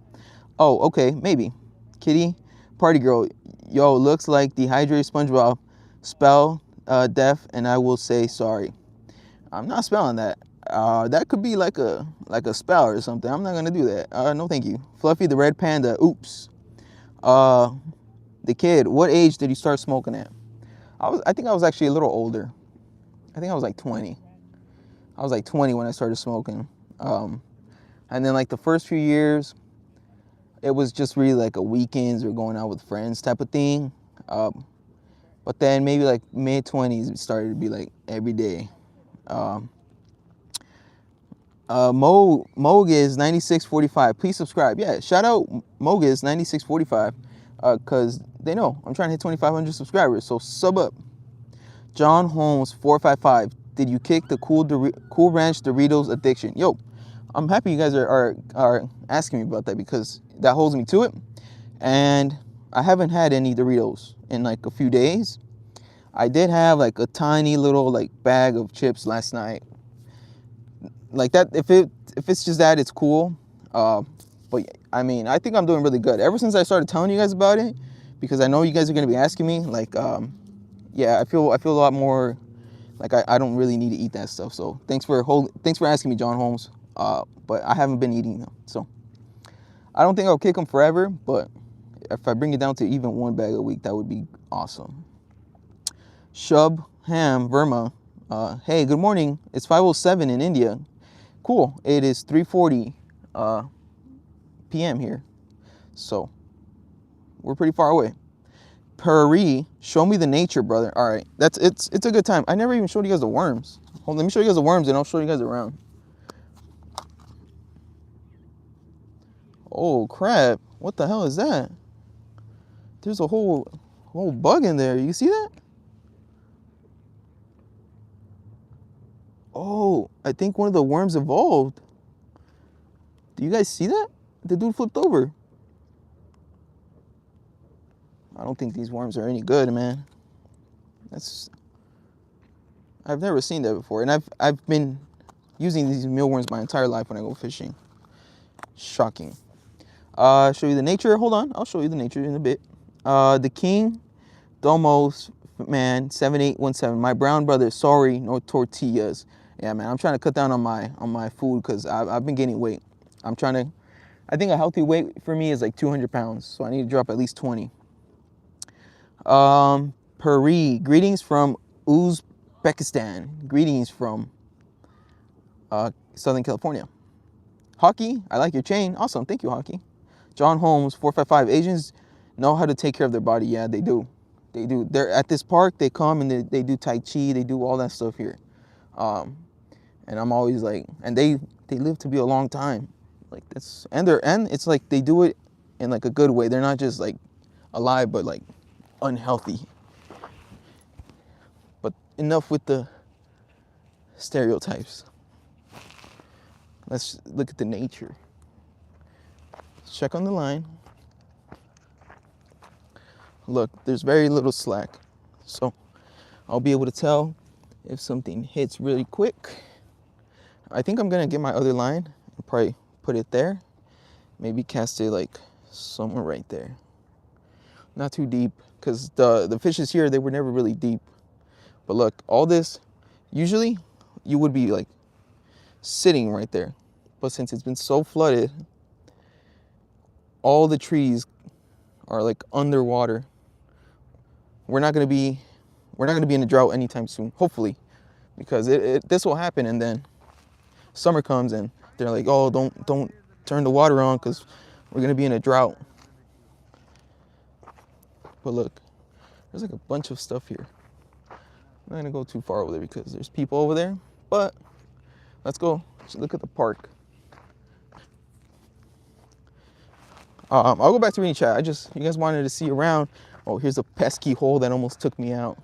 Oh, okay. Maybe. Kitty Party Girl. Yo, looks like dehydrated SpongeBob. Spell deaf, and I will say sorry. I'm not spelling that. That could be like a spell or something. I'm not gonna do that. No, thank you. Fluffy the red panda. Oops. The kid. What age did you start smoking at? I think I was actually a little older. I think I was like 20. I was like 20 when I started smoking. And then like the first few years, it was just really like a weekends or going out with friends type of thing. But then maybe like mid-20s, it started to be like every day. Mogiz 9645. Please subscribe. Yeah, shout out Mogiz 9645. Cause they know I'm trying to hit 2,500 subscribers. So sub up. John Holmes 455. Did you kick the Cool Ranch Doritos addiction? Yo, I'm happy you guys are asking me about that because that holds me to it. And I haven't had any Doritos in like a few days. I did have like a tiny little like bag of chips last night. Like that, if it's just that, it's cool. But I mean, I think I'm doing really good. Ever since I started telling you guys about it, because I know you guys are gonna be asking me, like, yeah, I feel a lot more like I don't really need to eat that stuff. So thanks for asking me, John Holmes. But I haven't been eating them, so I don't think I'll kick them forever. But if I bring it down to even one bag a week, that would be awesome. Shub Ham Verma. Hey, good morning. It's 5:07 in India. Cool. It is 3:40 p.m. here, so we're pretty far away. Puri, show me the nature, brother. All right, it's a good time. I never even showed you guys the worms. Hold on, let me show you guys the worms, and I'll show you guys around. Oh crap! What the hell is that? There's a whole bug in there. You see that? Oh, I think one of the worms evolved. Do you guys see that? The dude flipped over. I don't think these worms are any good, man. I've never seen that before, and I've been using these mealworms my entire life when I go fishing. Shocking. Show you the nature. Hold on, I'll show you the nature in a bit. The King Domos man 7817. My brown brother. Sorry, no tortillas. Yeah, man, I'm trying to cut down on my food because I've been gaining weight. I think a healthy weight for me is like 200 pounds, so I need to drop at least 20. Puri, greetings from Uzbekistan. Greetings from Southern California. Hockey, I like your chain. Awesome, thank you, Hockey. John Holmes 455. Asians know how to take care of their body. Yeah, they do. They do. They're at this park. They come and they do Tai Chi. They do all that stuff here. And I'm always like, and they live to be a long time. Like that's and it's like they do it in like a good way. They're not just like alive, but like unhealthy. But enough with the stereotypes. Let's look at the nature. Let's check on the line. Look, there's very little slack, so I'll be able to tell if something hits really quick. I think I'm gonna get my other line and probably put it there. Maybe cast it like somewhere right there. Not too deep, because the fishes here, they were never really deep. But look, all this, usually you would be like sitting right there. But since it's been so flooded, all the trees are like underwater. We're not gonna be in a drought anytime soon, hopefully, because this will happen, and then summer comes and they're like, oh, don't turn the water on because we're gonna be in a drought. But look, there's like a bunch of stuff here. I'm not gonna go too far over there because there's people over there, but let's go look at the park. I'll go back to reading chat. You guys wanted to see around. Oh, here's a pesky hole that almost took me out.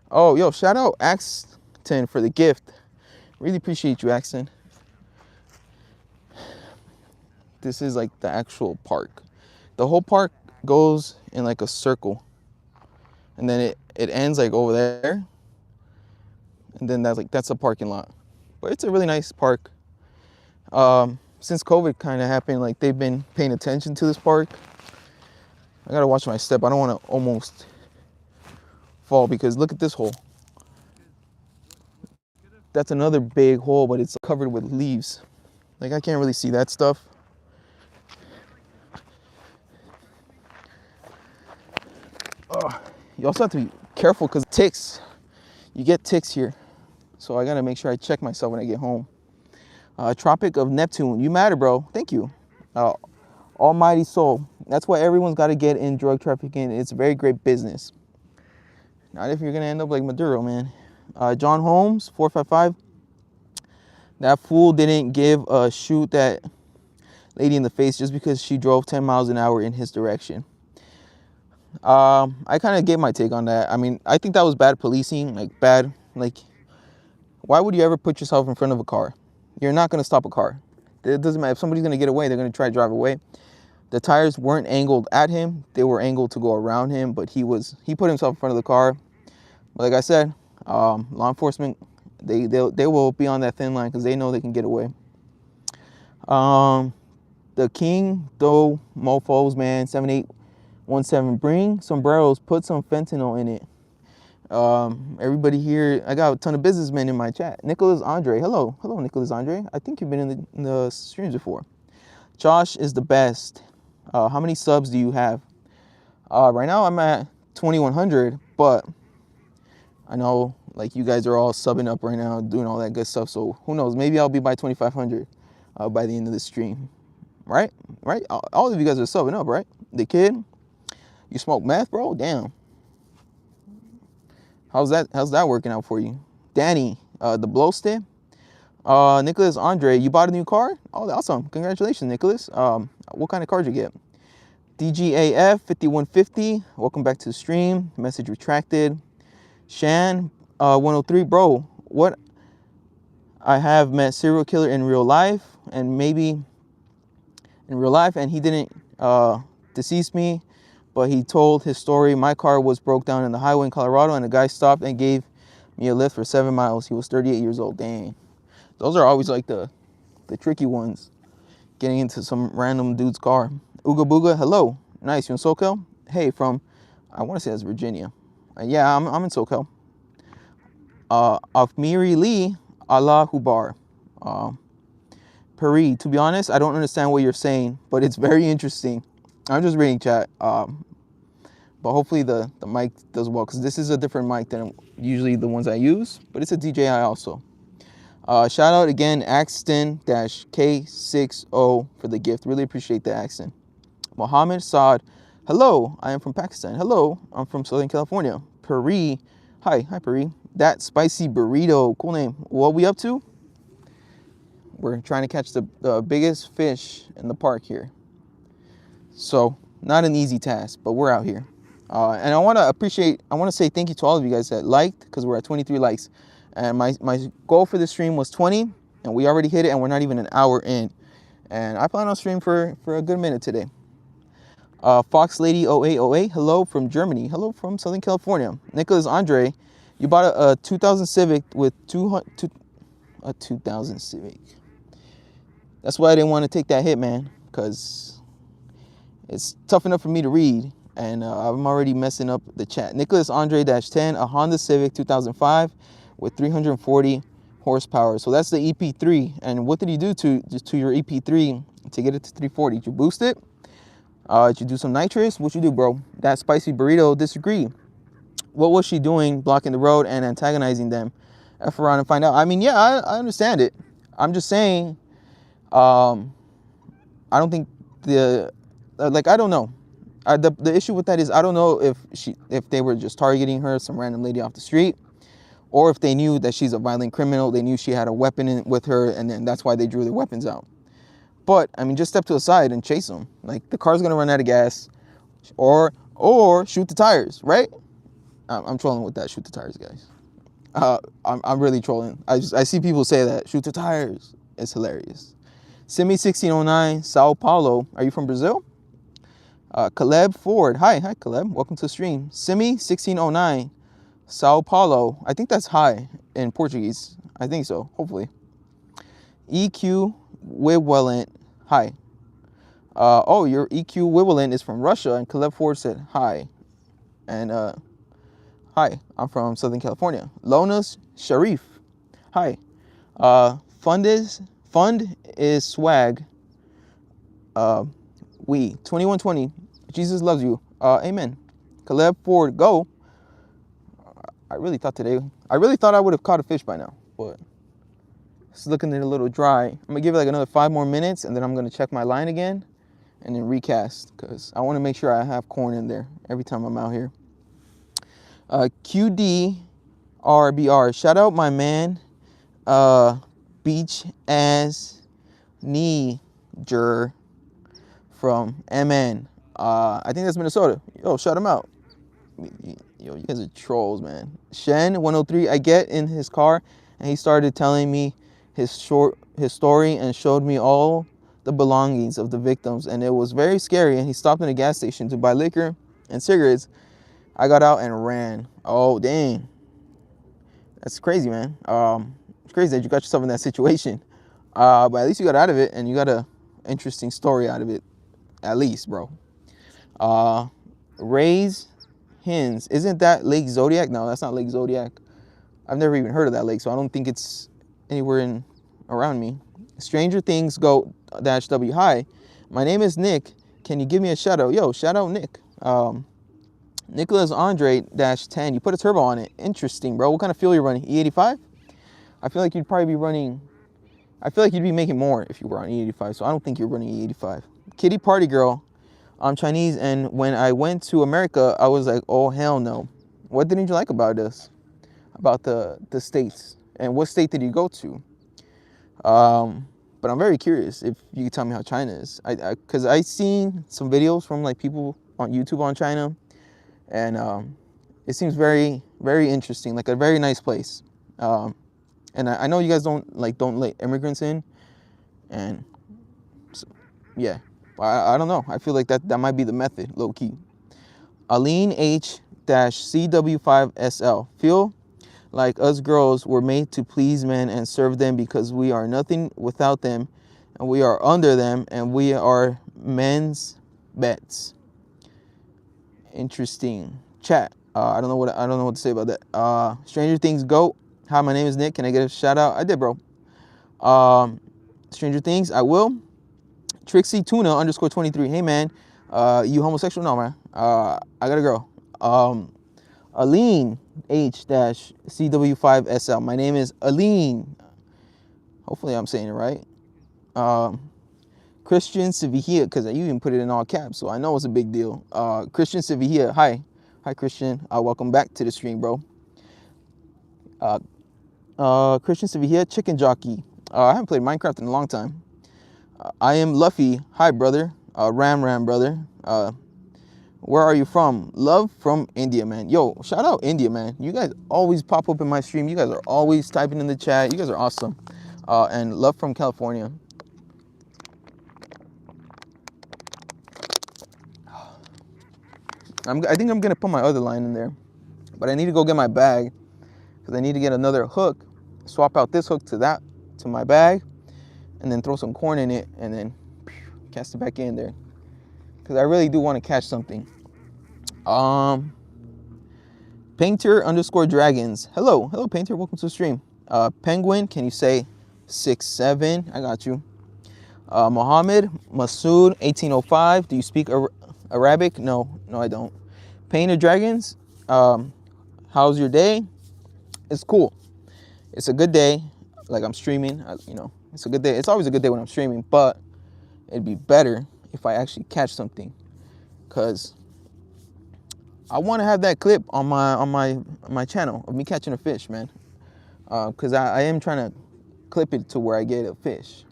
Oh, yo, shout out Axton for the gift. Really appreciate you, Axton. This is like the actual park. The whole park goes in like a circle. And then it ends like over there. And then that's a parking lot. But it's a really nice park. Since COVID kind of happened, like they've been paying attention to this park. I gotta watch my step. I don't want to almost fall because look at this hole. That's another big hole, but it's covered with leaves. Like I can't really see that stuff. You also have to be careful because ticks. You get ticks here. So I gotta make sure I check myself when I get home. Tropic of Neptune. You matter, bro. Thank you. Almighty soul. That's why everyone's got to get in drug trafficking. It's a very great business. Not if you're going to end up like Maduro, man. John Holmes, 455. That fool didn't give a shoot that lady in the face just because she drove 10 miles an hour in his direction. I kind of gave my take on that. I mean, I think that was bad policing. Why would you ever put yourself in front of a ar? You're not going to stop a car. It doesn't matter. If somebody's going to get away, they're going to try to drive away. The tires weren't angled at him. They were angled to go around him, but he put himself in front of the car. But like I said, law enforcement, they will be on that thin line because they know they can get away. The King, though, mofos, man, 7817, bring sombreros, put some fentanyl in it. Everybody here, I got a ton of businessmen in my chat. Nicholas Andre, hello Nicholas Andre. I think you've been in the streams before. Josh is the best. How many subs do you have? Right now I'm at 2100, but I know like you guys are all subbing up right now, doing all that good stuff. So who knows? Maybe I'll be by 2500 by the end of the stream. Right? All of you guys are subbing up, right? The kid, you smoke meth, bro? Damn. How's that working out for you? Danny, the blow stick. Nicholas Andre, you bought a new car? Oh, awesome. Congratulations, Nicholas. What kind of car did you get? DGAF 5150, welcome back to the stream. Message retracted. Shan 103, bro, what? I have met serial killer in real life, and maybe in real life, and he didn't decease me, but he told his story. My car was broke down in the highway in Colorado, and a guy stopped and gave me a lift for 7 miles. He was 38 years old. Dang. Those are always like the tricky ones. Getting into some random dude's car. Ooga Booga, hello. Nice, you in SoCal? Hey, from, I want to say that's Virginia. Yeah, I'm in SoCal. Afmiri Lee, Allah Hubar. Peri, to be honest, I don't understand what you're saying, but it's very interesting. I'm just reading chat. But hopefully the mic does well, because this is a different mic than usually the ones I use, but it's a DJI also. Shout out again, Axton-K60 for the gift. Really appreciate the Axton. Mohammed Saad, hello, I am from Pakistan. Hello, I'm from Southern California. Peri, hi Peri. That spicy burrito, cool name. What we up to? We're trying to catch the biggest fish in the park here. So, not an easy task, but we're out here. And I want to say thank you to all of you guys that liked, because we're at 23 likes. And my goal for this stream was 20, and we already hit it, and we're not even an hour in. And I plan on stream for a good minute today. Fox Lady 0808, hello from Germany. Hello from Southern California. Nicholas Andre, you bought a 2000 Civic with a 2000 Civic. That's why I didn't want to take that hit, man, because it's tough enough for me to read, and I'm already messing up the chat. Nicholas Andre-10, a Honda Civic 2005 with 340 horsepower. So that's the EP3. And what did you do to your EP3 to get it to 340? Did you boost it? Did you do some nitrous? What you do, bro? That spicy burrito, disagree. What was she doing blocking the road and antagonizing them? F around and find out. I mean, yeah, I understand it. I'm just saying, I don't think I don't know. The issue with that is I don't know if they were just targeting her, some random lady off the street, or if they knew that she's a violent criminal. They knew she had a weapon with her, and then that's why they drew their weapons out. But I mean, just step to the side and chase them. Like, the car's gonna run out of gas, or shoot the tires, right? I'm trolling with that. Shoot the tires, guys. I'm really trolling. I see people say that. Shoot the tires. It's hilarious. Simi 1609, Sao Paulo. Are you from Brazil? Caleb Ford. Hi Caleb. Welcome to the stream. Simi 1609, Sao Paulo. I think that's hi in Portuguese. I think so. Hopefully. EQ Wiwelent. Hi. Your EQ Wiwelent is from Russia, and Caleb Ford said hi. And Hi, I'm from Southern California. Lonas Sharif. Hi. Fund is swag. Uh, we 2120. Jesus loves you. Amen. Caleb Ford, go. I really thought I would have caught a fish by now, but it's looking a little dry. I'm gonna give it like another 5 more minutes, and then I'm gonna check my line again, and then recast, because I want to make sure I have corn in there every time I'm out here. QDRBR, shout out my man, Beach as Niger from MN. I think that's Minnesota. Yo, shout him out. Yo, you guys are trolls, man. Shen 103, I get in his car and he started telling me his story and showed me all the belongings of the victims, and it was very scary. And he stopped in a gas station to buy liquor and cigarettes. I got out and ran. Oh, dang. That's crazy, man. It's crazy that you got yourself in that situation. But at least you got out of it, and you got a interesting story out of it. At least, bro. Raise Hens. Isn't that Lake Zodiac? No, that's not Lake Zodiac. I've never even heard of that lake, so I don't think it's anywhere around me. Stranger Things Go -W. Hi, my name is Nick. Can you give me a shout out? Yo, shout out Nick. Nicholas Andre -10. You put a turbo on it. Interesting, bro. What kind of fuel you running? E85? I feel like you'd probably be running. I feel like you'd be making more if you were on E85, so I don't think you're running E85. Kitty Party Girl. I'm Chinese, and when I went to America, I was like, oh, hell no. What didn't you like about this? About the states? And what state did you go to? But I'm very curious if you could tell me how China is. Because I seen some videos from like people on YouTube on China, and it seems very, very interesting, like a very nice place. And I know you guys don't let immigrants in, and so, yeah. I don't know. I feel like that might be the method, low key. Aline H-CW5SL. Feel like us girls were made to please men and serve them because we are nothing without them, and we are under them, and we are men's bets. Interesting. Chat. I don't know what to say about that. Stranger Things Go. Hi, my name is Nick. Can I get a shout out? I did, bro. Stranger Things. I will. Trixie Tuna _23. Hey man, you homosexual? No man. I got a girl. Aline H-CW5SL. My name is Aline. Hopefully I'm saying it right. Christian Sevilla, because you even put it in all caps, so I know it's a big deal. Christian Sevilla. Hi Christian. Welcome back to the stream, bro. Christian Sevilla, Chicken Jockey. I haven't played Minecraft in a long time. I am Luffy. Hi, brother. Ram, brother. Where are you from? Love from India, man. Yo, shout out India, man. You guys always pop up in my stream. You guys are always typing in the chat. You guys are awesome. And love from California. I think I'm going to put my other line in there. But I need to go get my bag, because I need to get another hook. Swap out this hook to my bag, and then throw some corn in it, and then cast it back in there, because I really do want to catch something. Painter _dragons. Hello Painter, welcome to the stream. Penguin, can you say 6'7"? I got you. Mohammed Masood 1805. Do you speak Arabic? No I don't. Painter Dragons. How's your day? It's cool. It's a good day. Like, I'm streaming, it's a good day. It's always a good day when I'm streaming, but it'd be better if I actually catch something, because I want to have that clip on my channel of me catching a fish, man. Because I am trying to clip it to where I get a fish,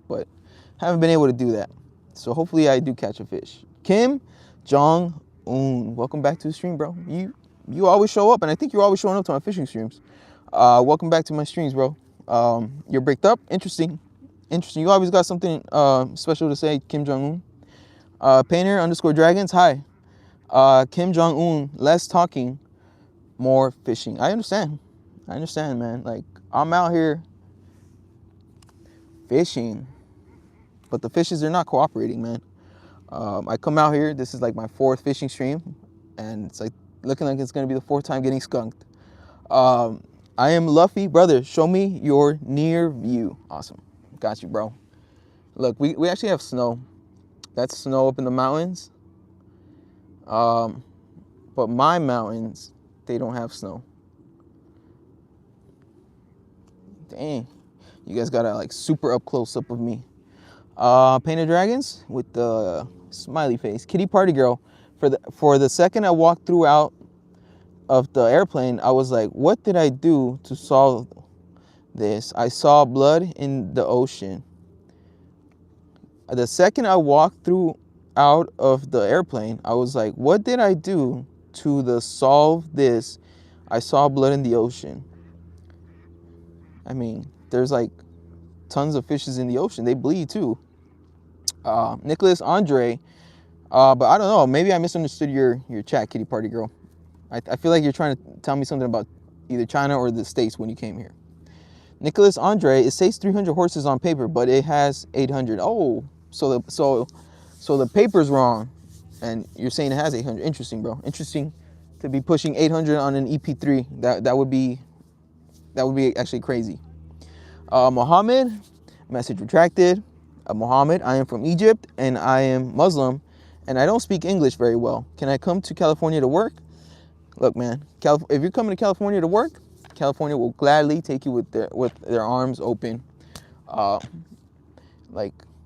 but haven't been able to do that. So hopefully I do catch a fish. Kim Jong-un, welcome back to the stream, bro. You always show up, and I think you're always showing up to my fishing streams. Welcome back to my streams, bro. You're bricked up. Interesting. You always got something special to say, Kim Jong-un. Painter _dragons. Hi. Kim Jong-un, less talking, more fishing. I understand, man. Like, I'm out here fishing, but the fishes are not cooperating, man. I come out here. This is like my 4th fishing stream, and it's like looking like it's gonna be the 4th time getting skunked. I am Luffy, brother. Show me your near view. Awesome, got you, bro. Look, we actually have snow. That's snow up in the mountains. But my mountains, they don't have snow. Dang, you guys got a like super up close up of me. Painted dragons with the smiley face. Kitty party girl. For the second I walked through out of the airplane, I was like, what did I do to solve this? I saw blood in the ocean. The second I walked through out of the airplane, I was like, what did I do to solve this? I saw blood in the ocean. I mean, there's like tons of fishes in the ocean. They bleed too. Nicholas Andre, but I don't know. Maybe I misunderstood your chat, kitty party girl. I feel like you're trying to tell me something about either China or the States when you came here. Nicholas Andre, it says 300 horses on paper, but it has 800. Oh, so the paper's wrong, and you're saying it has 800. Interesting, bro. Interesting to be pushing 800 on an EP3. That would be actually crazy. Mohammed, message retracted. Mohammed, I am from Egypt and I am Muslim, and I don't speak English very well. Can I come to California to work? Look, man, if you're coming to California to work, California will gladly take you with their arms open.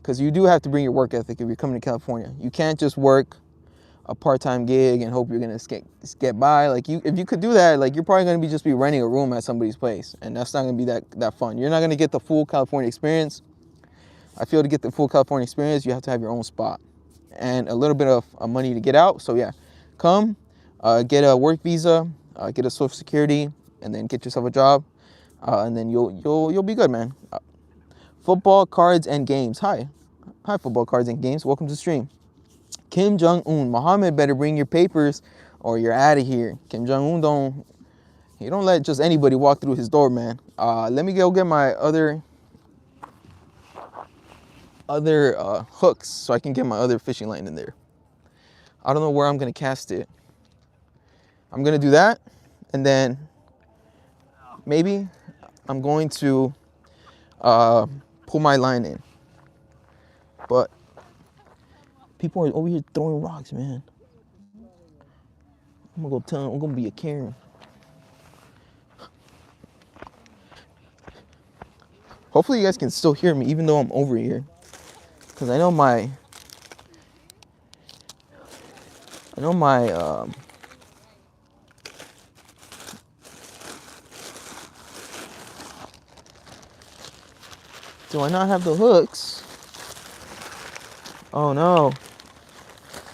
Because you do have to bring your work ethic if you're coming to California. You can't just work a part-time gig and hope you're gonna get by. Like if you could do that, like you're probably gonna be renting a room at somebody's place, and that's not gonna be that fun. You're not gonna get the full California experience. I feel to get the full California experience, you have to have your own spot and a little bit of money to get out. So yeah, come. Get a work visa, get a Social Security, and then get yourself a job, and then you'll be good, man. Football, cards, and games. Hi, football, cards, and games. Welcome to the stream. Kim Jong-un, Mohammed better bring your papers or you're out of here. Kim Jong-un don't let just anybody walk through his door, man. Let me go get my other hooks so I can get my other fishing line in there. I don't know where I'm gonna cast it. I'm gonna do that, and then maybe I'm going to pull my line in. But people are over here throwing rocks, man. I'm gonna go tell them I'm gonna be a Karen. Hopefully you guys can still hear me even though I'm over here, because I know my do I not have the hooks? Oh no.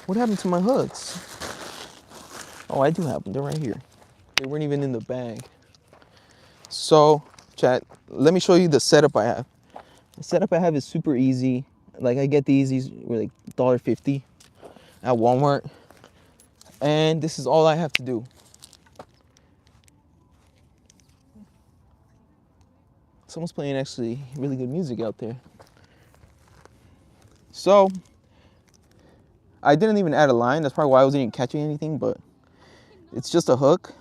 What happened to my hooks? Oh, I do have them. They're right here. They weren't even in the bag. So, chat, let me show you the setup I have. The setup I have is super easy. Like, I get these were like $1.50 at Walmart. And this is all I have to do. Someone's playing actually really good music out there. So, I didn't even add a line. That's probably why I wasn't even catching anything, but it's just a hook.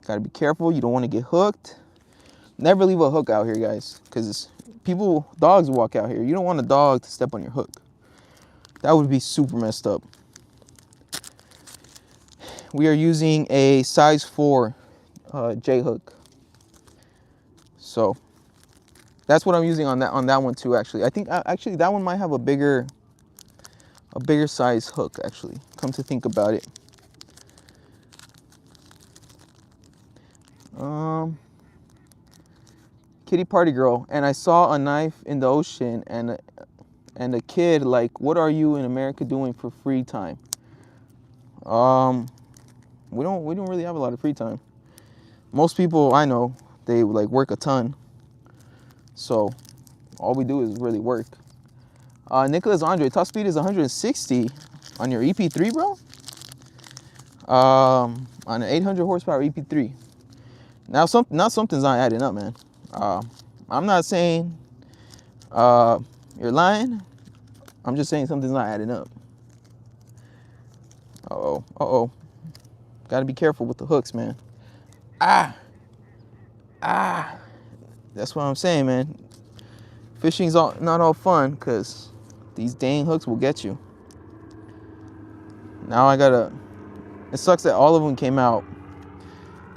Gotta be careful. You don't want to get hooked. Never leave a hook out here, guys, because dogs walk out here. You don't want a dog to step on your hook. That would be super messed up. We are using a size 4 J hook. So that's what I'm using on that one too. Actually, I think actually that one might have a bigger size hook. Actually, come to think about it. Kitty party girl, and I saw a knife in the ocean, and a kid like, what are you in America doing for free time? We don't really have a lot of free time. Most people I know, they like work a ton. So all we do is really work. Nicholas Andre, top speed is 160 on your EP3, bro. On an 800 horsepower EP3. Now something's not adding up, man. I'm not saying you're lying. I'm just saying something's not adding up. Uh-oh, uh-oh. Gotta be careful with the hooks, man. Ah! Ah! That's what I'm saying, man. Fishing's not all fun, because these dang hooks will get you. Now I gotta... It sucks that all of them came out.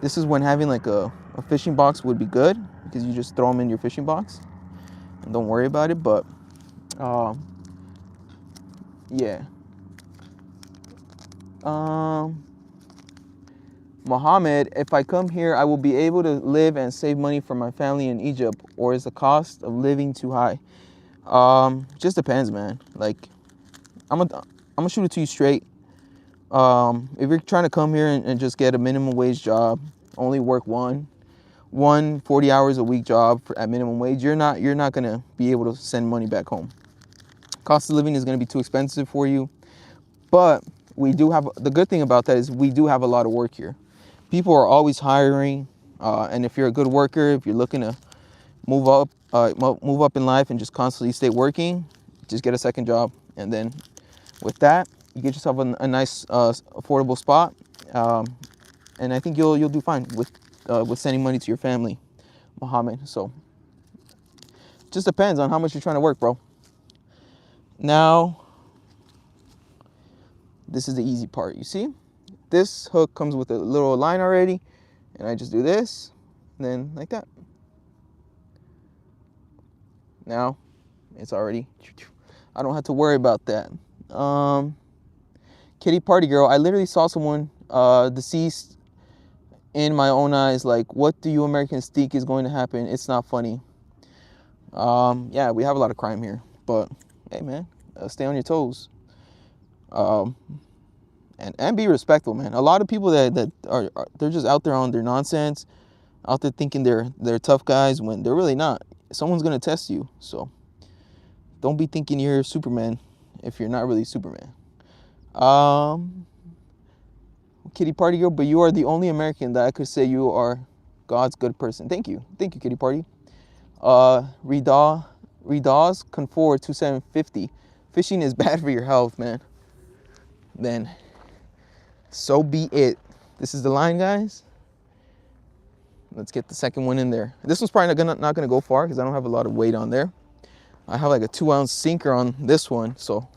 This is when having like a fishing box would be good, because you just throw them in your fishing box and don't worry about it, but yeah. Mohammed, if I come here, I will be able to live and save money for my family in Egypt, or is the cost of living too high? Just depends, man. Like, I'm gonna shoot it to you straight. If you're trying to come here and just get a minimum wage job, only work one 40 hours a week job at minimum wage, you're not gonna be able to send money back home. Cost of living is gonna be too expensive for you. But we do have, the good thing about that is we do have a lot of work here. People are always hiring, and if you're a good worker, if you're looking to move up in life and just constantly stay working, just get a second job, and then with that, you get yourself a nice affordable spot, and I think you'll do fine with sending money to your family, Mohammed. So just depends on how much you're trying to work, bro. Now, this is the easy part. You see, this hook comes with a little line already, and I just do this, and then like that. Now, it's already, I don't have to worry about that. Kitty Party Girl, I literally saw someone deceased in my own eyes. Like, what do you Americans think is going to happen? It's not funny. Yeah, we have a lot of crime here, but hey, man, stay on your toes. And be respectful, man. A lot of people that are they're just out there on their nonsense, out there thinking they're tough guys when they're really not. Someone's gonna test you, so don't be thinking you're Superman if you're not really Superman. Kitty Party Girl, but you are the only American that I could say you are God's good person. Thank you, Kitty Party. Redaw's Confor 2750. Fishing is bad for your health, man. Then so be it. This is the line, guys. Let's get the second one in there. This one's probably not gonna go far because I don't have a lot of weight on there. I have like a 2-ounce sinker on this one, so.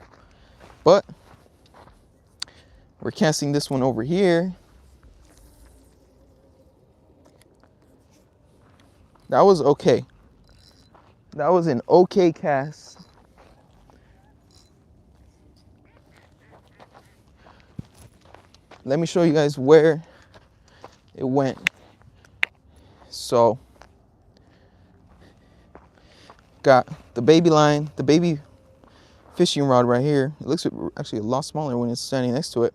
But we're casting this one over here. That was okay. That was an okay cast. Let me show you guys where it went. So, got the baby line, the baby fishing rod right here. It looks actually a lot smaller when it's standing next to it.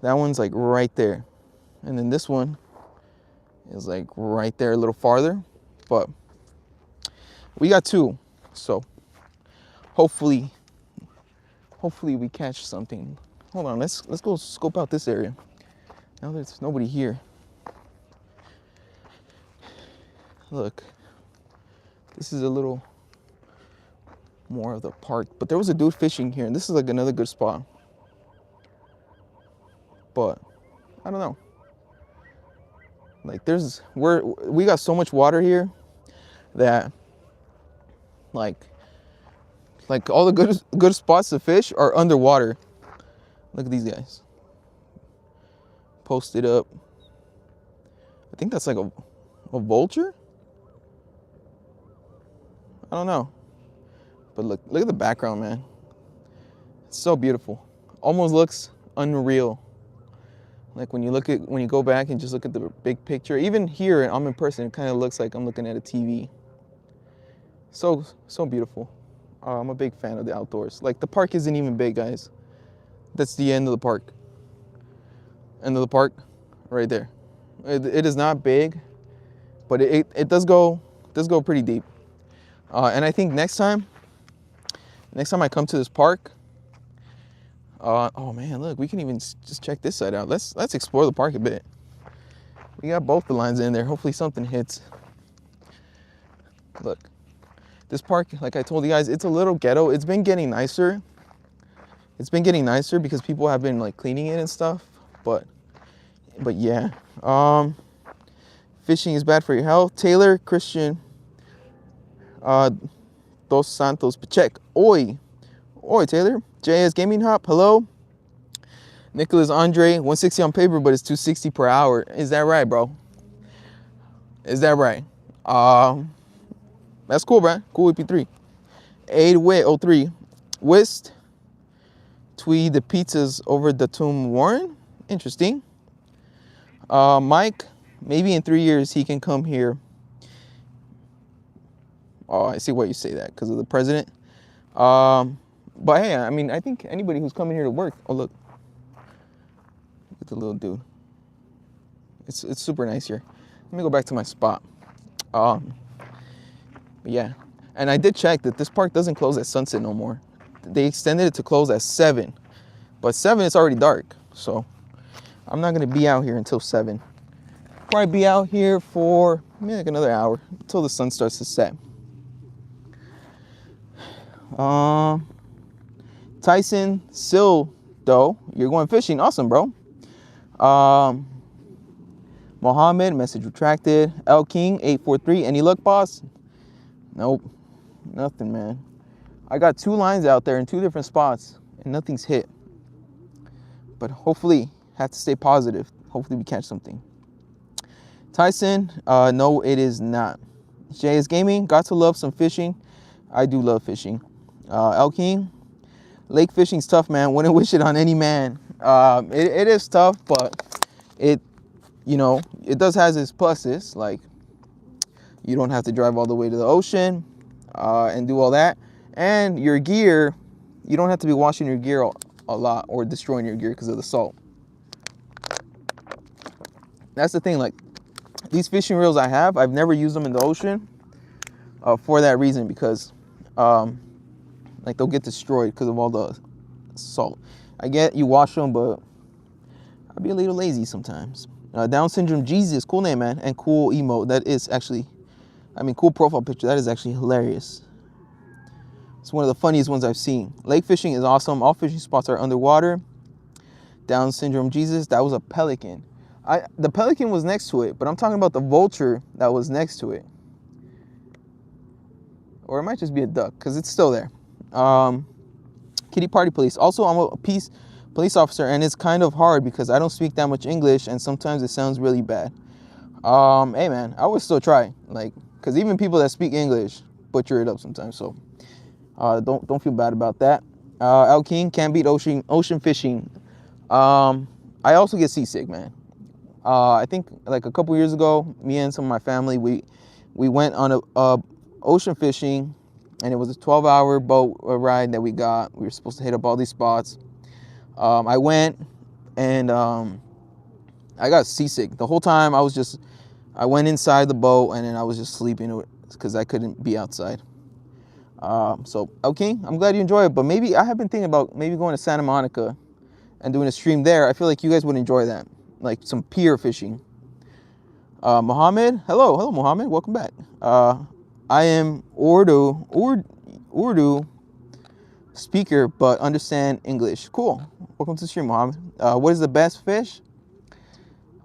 That one's like right there. And then this one is like right there a little farther. But we got two. So, hopefully we catch something. Hold on, let's go scope out this area. Now there's nobody here. Look, this is a little more of the park, but there was a dude fishing here, and this is like another good spot. But I don't know. Like we got so much water here that like all the good spots to fish are underwater. Look at these guys. Posted up. I think that's like a vulture? I don't know. But look at the background, man. It's so beautiful. Almost looks unreal. Like when you go back and just look at the big picture. Even here, I'm in person, it kind of looks like I'm looking at a TV. So beautiful. I'm a big fan of the outdoors. Like the park isn't even big, guys. That's the end of the park. End of the park, right there. It is not big, but it does go pretty deep. And I think next time I come to this park, oh man, look, we can even just check this side out. Let's explore the park a bit. We got both the lines in there. Hopefully something hits. Look, this park, like I told you guys, it's a little ghetto. It's been getting nicer, It's been getting nicer because people have been like cleaning it and stuff. But yeah. Fishing is bad for your health. Taylor Christian Dos Santos Pacheco. Oi Taylor. JS Gaming Hop. Hello. Nicholas Andre, 160 on paper, but it's 260 per hour. Is that right, bro? Is that right? That's cool, bro. Cool EP3. Aid Wit 03. Wist. Tweed the pizzas over the tomb Warren. Interesting. Mike, maybe in 3 years he can come here. Oh, I see why you say that, because of the president. But hey, I mean, I think anybody who's coming here to work. Oh, look. Look at the little dude. It's super nice here. Let me go back to my spot. But yeah. And I did check that this park doesn't close at sunset no more. They extended it to close at 7. But 7, it's already dark. So I'm not going to be out here until 7. Probably be out here for maybe like another hour until the sun starts to set. Tyson Sildo, you're going fishing. Awesome, bro. Mohammed, message retracted. L King 843, any luck, boss? Nope, nothing, man. I got 2 lines out there in 2 different spots and nothing's hit. But hopefully, have to stay positive. Hopefully we catch something. Tyson, no, it is not. JS Gaming, got to love some fishing. I do love fishing. L King, lake fishing's tough, man. Wouldn't wish it on any man. It is tough, but it does has its pluses. Like, you don't have to drive all the way to the ocean and do all that. And your gear, you don't have to be washing your gear a lot or destroying your gear because of the salt. That's the thing. Like, these fishing reels I have, I've never used them in the ocean for that reason, because like, they'll get destroyed because of all the salt. I get you wash them, but I'll be a little lazy sometimes. Down syndrome Jesus, cool name, man, and cool emote. That is actually, I mean, cool profile picture. That is actually hilarious. It's one of the funniest ones I've seen. Lake fishing is awesome. All fishing spots are underwater. Down syndrome Jesus, that was a pelican. The pelican was next to it, but I'm talking about the vulture that was next to it. Or it might just be a duck, because it's still there. Kitty Party Police. Also, I'm a police officer, and it's kind of hard because I don't speak that much English, and sometimes it sounds really bad. Hey, man, I would still try, like, because even people that speak English butcher it up sometimes. So don't feel bad about that. Al King, can't beat ocean fishing. I also get seasick, man. I think like a couple years ago, me and some of my family, we went on a ocean fishing, and it was a 12-hour boat ride that we got. We were supposed to hit up all these spots. I went, and I got seasick. The whole time I went inside the boat, and then I was just sleeping because I couldn't be outside. So, okay, I'm glad you enjoy it, but maybe I have been thinking about maybe going to Santa Monica and doing a stream there. I feel like you guys would enjoy that, like some pier fishing. Mohammed, hello, Mohammed, welcome back. I am Urdu speaker, but understand English. Cool. Welcome to the stream, Mohammed. What is the best fish?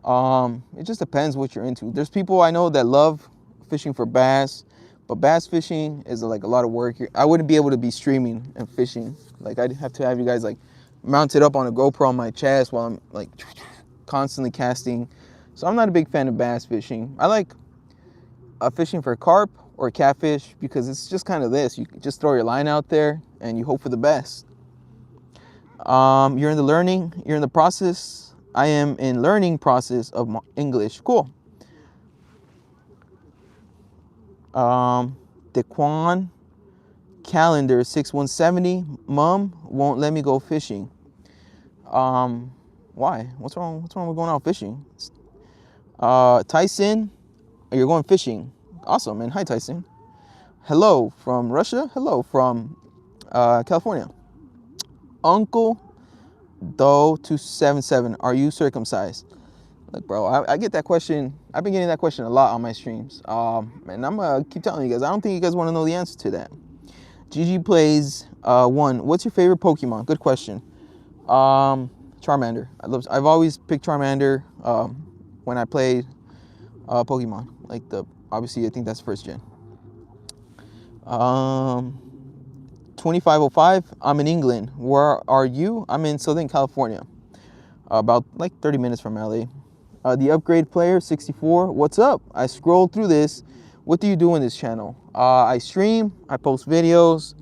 It just depends what you're into. There's people I know that love fishing for bass, but bass fishing is like a lot of work. I wouldn't be able to be streaming and fishing. Like, I'd have to have you guys like mounted up on a GoPro on my chest while I'm like constantly casting. So I'm not a big fan of bass fishing. I like fishing for carp or catfish because it's just kind of this. You just throw your line out there and you hope for the best. You're in the process. I am in learning process of English. Cool. Dequan calendar 6170. Mom won't let me go fishing. Why? What's wrong with going out fishing? Tyson, you're going fishing. Awesome, man. Hi, Tyson. Hello from Russia. Hello from California. Uncle Doe 277. Are you circumcised? Look, bro, I get that question. I've been getting that question a lot on my streams. And I'm gonna keep telling you guys. I don't think you guys want to know the answer to that. GG plays 1. What's your favorite Pokemon? Good question. Charmander. I've always picked Charmander when I played Pokemon. Like obviously I think that's first gen. 2505. I'm in England. Where are you? I'm in Southern California. About like 30 minutes from LA. The upgrade player 64. What's up? I scrolled through this. What do you do in this channel? I stream. I post videos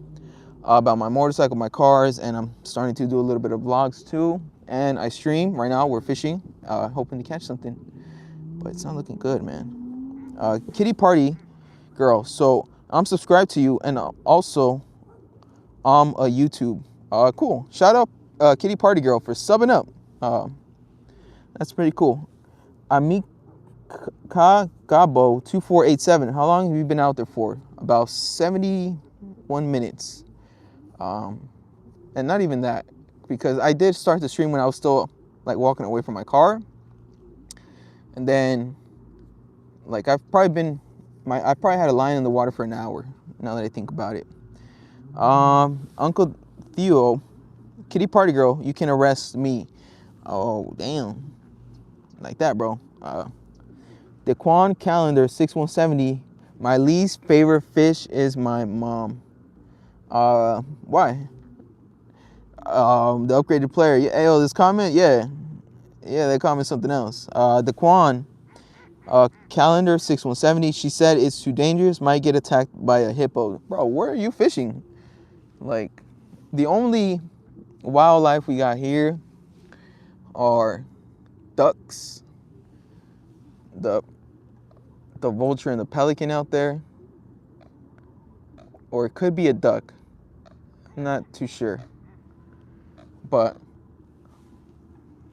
about my motorcycle, my cars, and I'm starting to do a little bit of vlogs too. And I stream. Right now we're fishing, hoping to catch something, but it's not looking good, man. Kitty Party Girl. So I'm subscribed to you, and also I'm a YouTube. Cool. Shout out Kitty Party Girl for subbing up. That's pretty cool. Amika Gabo 2487. How long have you been out there for? About 71 minutes. And not even that, because I did start the stream when I was still like walking away from my car. And then like I probably had a line in the water for an hour, now that I think about it. Uncle Theo, Kitty Party Girl, you can arrest me. Oh, damn. Like that, bro. Daquan Calendar 6170. My least favorite fish is my mom. Why? The upgraded player. Hey, oh, this comment? Yeah, they comment something else. Daquan Calendar 6170. She said it's too dangerous. Might get attacked by a hippo. Bro, where are you fishing? Like, the only wildlife we got here are ducks, the vulture and the pelican out there, or it could be a duck. I'm not too sure, but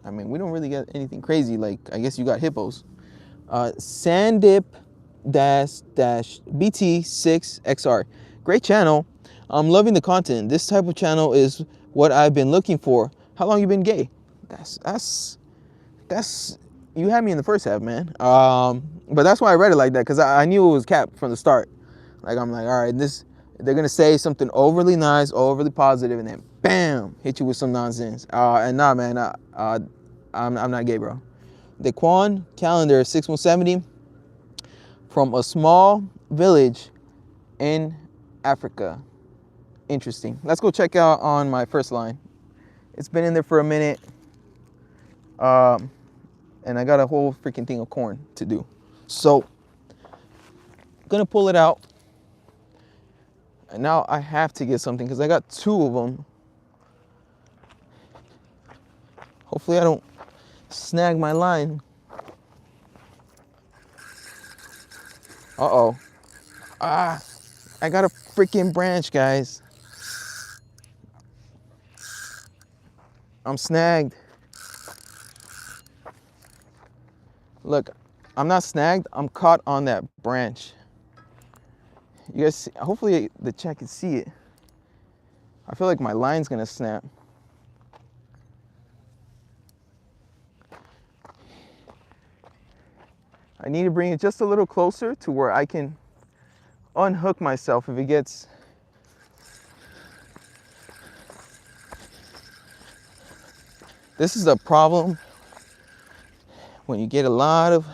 I mean, we don't really get anything crazy. Like, I guess you got hippos. Sandip BT6XR. Great channel. I'm loving the content. This type of channel is what I've been looking for. How long you been gay? That's you had me in the first half, man. But that's why I read it like that, because I knew it was capped from the start. Like, I'm like, all right, they're gonna say something overly nice, overly positive, and then bam, hit you with some nonsense. And nah, man, I'm not gay, bro. Daquan Calendar 6170. From a small village in Africa. Interesting. Let's go check out on my first line. It's been in there for a minute. And I got a whole freaking thing of corn to do. So, gonna pull it out. And now I have to get something because I got 2 of them. Hopefully I don't snag my line. Uh-oh. I got a freaking branch, guys. I'm snagged. Look, I'm not snagged. I'm caught on that branch. You guys see, hopefully the chat can see it. I feel like my line's gonna snap. I need to bring it just a little closer to where I can unhook myself if it gets... This is the problem when you get a lot of...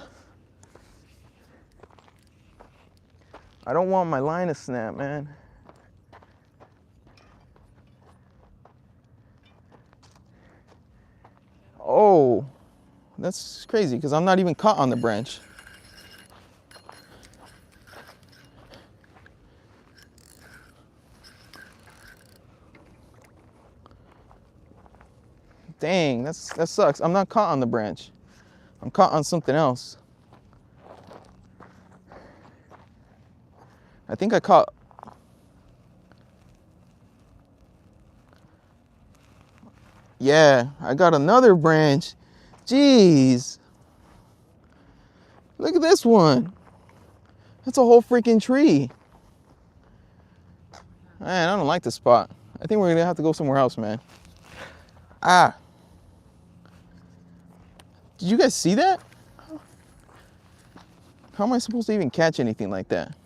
I don't want my line to snap, man. Oh, that's crazy because I'm not even caught on the branch. Dang, that sucks. I'm not caught on the branch. I'm caught on something else. I think I caught... Yeah, I got another branch. Jeez. Look at this one. That's a whole freaking tree. Man, I don't like this spot. I think we're gonna have to go somewhere else, man. Ah. Did you guys see that? How am I supposed to even catch anything like that?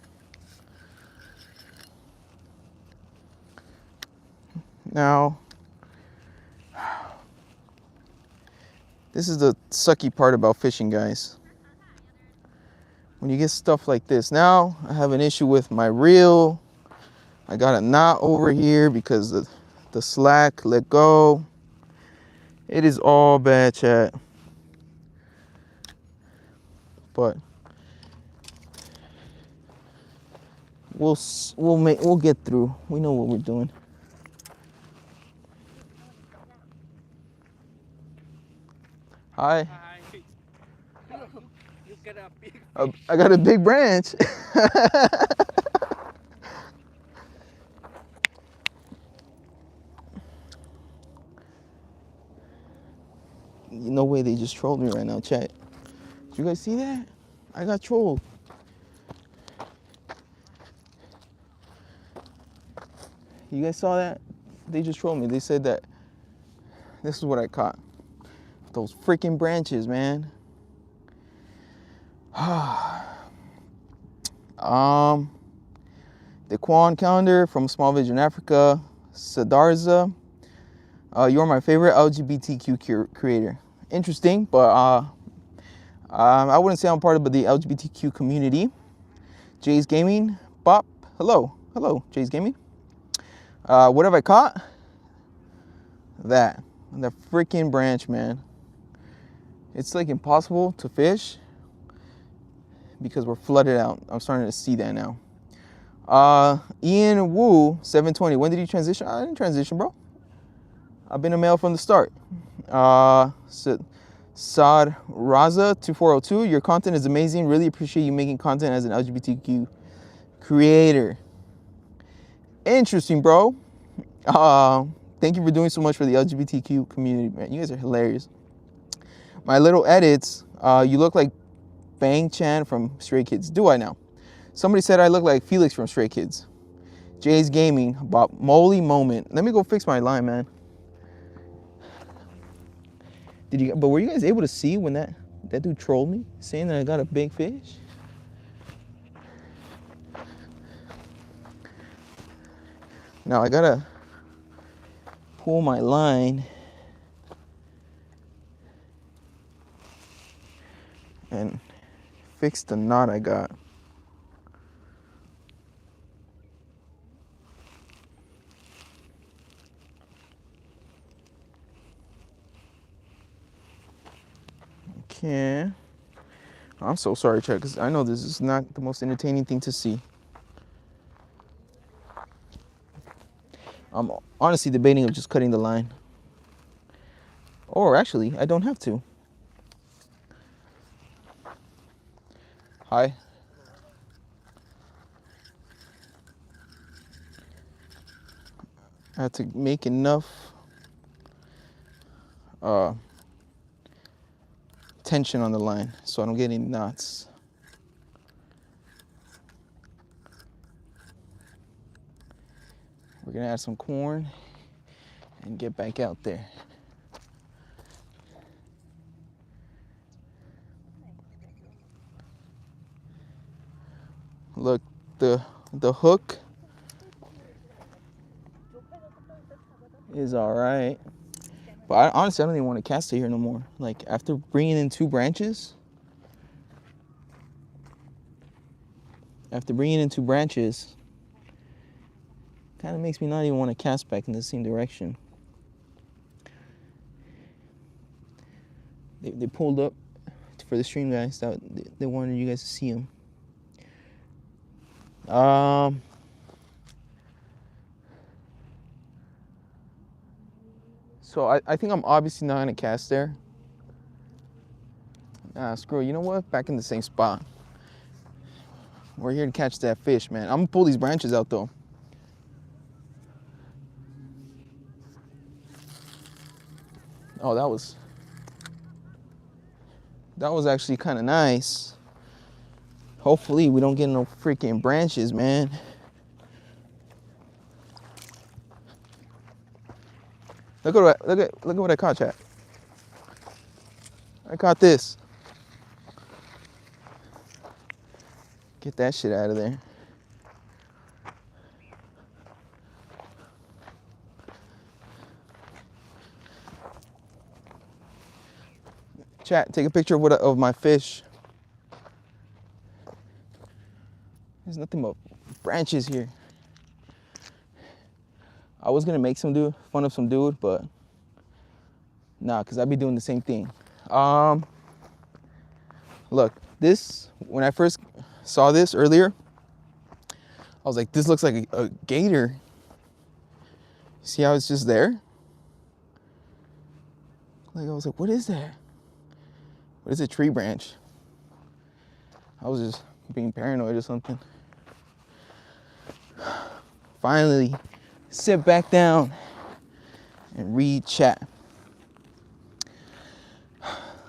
Now, this is the sucky part about fishing, guys. When you get stuff like this. Now, I have an issue with my reel. I got a knot over here because the slack let go. It is all bad, chat. But we'll get through. We know what we're doing. Hi. Hi. You get a big. I got a big branch. No way they just trolled me right now, chat. Did you guys see that? I got trolled. You guys saw that? They just trolled me. They said that this is what I caught. Those freaking branches, man. The Kwan calendar from Small Vision Africa, Sadarza. You're my favorite LGBTQ creator. Interesting, but I wouldn't say I'm part of the LGBTQ community. Jay's Gaming, Bop. Hello, Jay's Gaming. What have I caught? That freaking branch, man. It's like impossible to fish because we're flooded out. I'm starting to see that now. Ian Wu 720. When did you transition? I didn't transition, bro. I've been a male from the start. Saad Raza 2402. Your content is amazing. Really appreciate you making content as an LGBTQ creator. Interesting, bro. Thank you for doing so much for the LGBTQ community, man. You guys are hilarious. My little edits. You look like Bang Chan from Stray Kids. Do I now? Somebody said I look like Felix from Stray Kids. Jay's Gaming, about Moly Moment. Let me go fix my line, man. But were you guys able to see when that dude trolled me, saying that I got a big fish? Now I gotta pull my line and fix the knot I got. Okay. I'm so sorry, chat, because I know this is not the most entertaining thing to see. I'm honestly debating of just cutting the line. Or actually, I don't have to. Hi. I have to make enough tension on the line so I don't get any knots. We're gonna add some corn and get back out there. Look, the hook is all right, but honestly, I don't even want to cast it here no more. Like after bringing in 2 branches, kind of makes me not even want to cast back in the same direction. They pulled up for the stream, guys. They wanted you guys to see them. So I think I'm obviously not gonna cast there. Screw it. You know what? Back in the same spot. We're here to catch that fish, man. I'm gonna pull these branches out though. Oh, that was actually kind of nice. Hopefully we don't get no freaking branches, man. Look at what I caught, chat. I caught this. Get that shit out of there. Chat, take a picture of my fish. There's nothing but branches here. I was gonna make fun of some dude, but nah, cause I'd be doing the same thing. Look, this, when I first saw this earlier, I was like, this looks like a gator. See how it's just there? Like, I was like, what is that? What is a tree branch? I was just being paranoid or something. Finally, sit back down and read chat.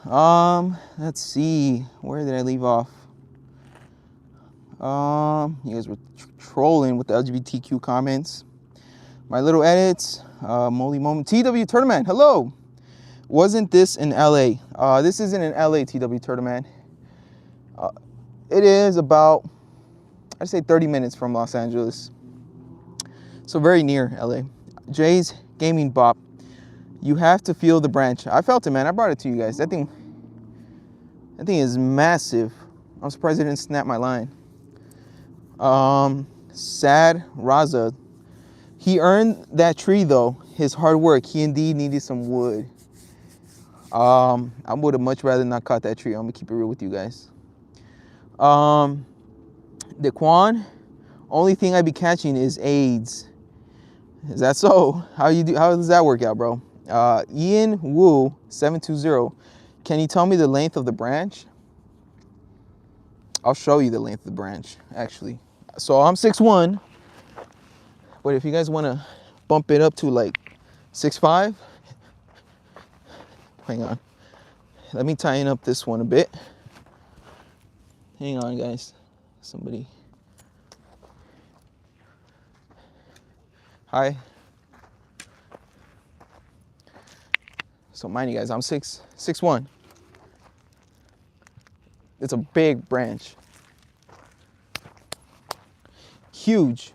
Let's see. Where did I leave off? You guys were trolling with the LGBTQ comments. My little edits. Moly moment. TW Turtleman, hello. Wasn't this in LA? This isn't in LA, TW Turtleman. It is about, I'd say 30 minutes from Los Angeles. So very near LA. Jay's Gaming Bop. You have to feel the branch. I felt it, man. I brought it to you guys. That thing is massive. I'm surprised it didn't snap my line. Sad Raza. He earned that tree though. His hard work. He indeed needed some wood. I would have much rather not cut that tree. I'm gonna keep it real with you guys. Daquan, only thing I be catching is AIDS. Is that so? How does that work out, bro? Ian Wu 720. Can you tell me the length of the branch? I'll show you the length of the branch, actually. So I'm 6'1", but if you guys want to bump it up to like 6'5", hang on. Let me tighten up this one a bit. Hang on, guys. Somebody. Hi. So mind you guys, I'm 6'1". It's a big branch. Huge.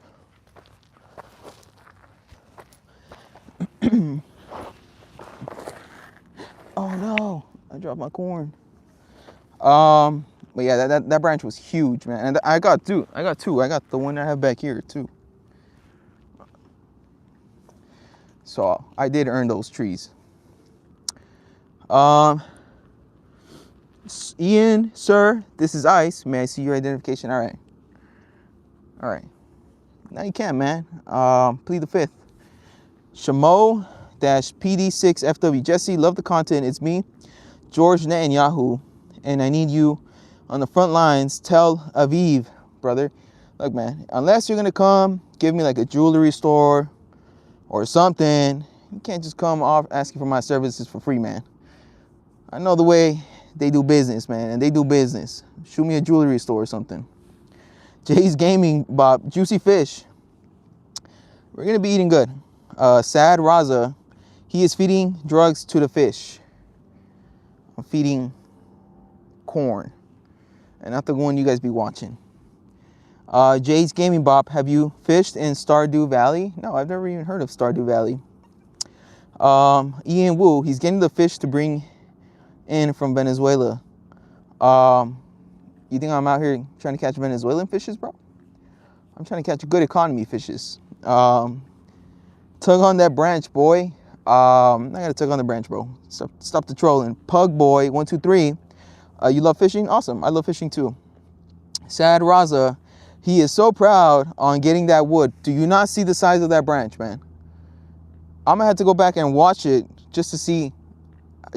Oh no, I dropped my corn. But yeah, that branch was huge, man. And I got two. I got the one I have back here too. So I did earn those trees. Ian, sir, this is Ice. May I see your identification? All right. Now you can, man. Plead the fifth. Shamo-PD6FW. Jesse, love the content. It's me, George Netanyahu, and I need you on the front lines. Tel Aviv, brother. Look, man, unless you're gonna come give me like a jewelry store or something, you can't just come off asking for my services for free, man. I know the way they do business, man, and they do business. Shoot me a jewelry store or something. Jay's Gaming Bob, juicy fish. We're gonna be eating good. Sad Raza, he is feeding drugs to the fish. I'm feeding corn, and not the one you guys be watching. Jay's Gaming Bop, have you fished in Stardew Valley? No, I've never even heard of Stardew Valley. Ian Wu, he's getting the fish to bring in from Venezuela. You think I'm out here trying to catch Venezuelan fishes, bro? I'm trying to catch good economy fishes. Tug on that branch, boy. I gotta tug on the branch, bro. Stop the trolling. Pug boy 123. You love fishing? Awesome. I love fishing too. Sad Raza, he is so proud on getting that wood. Do you not see the size of that branch, man? I'm gonna have to go back and watch it just to see,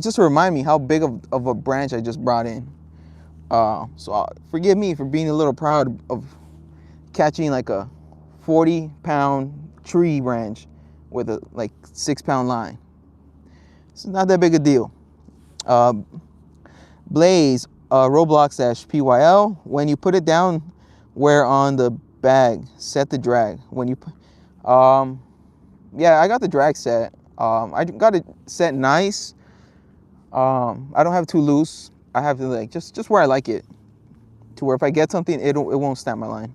just to remind me how big of a branch I just brought in. So forgive me for being a little proud of catching like a 40-pound tree branch with a like 6-pound line. It's not that big a deal. Blaze, Roblox-PYL, when you put it down, where on the bag, set the drag. When you, yeah, I got the drag set. I got it set nice. I don't have it too loose. I have it like just where I like it, to where if I get something, it won't snap my line.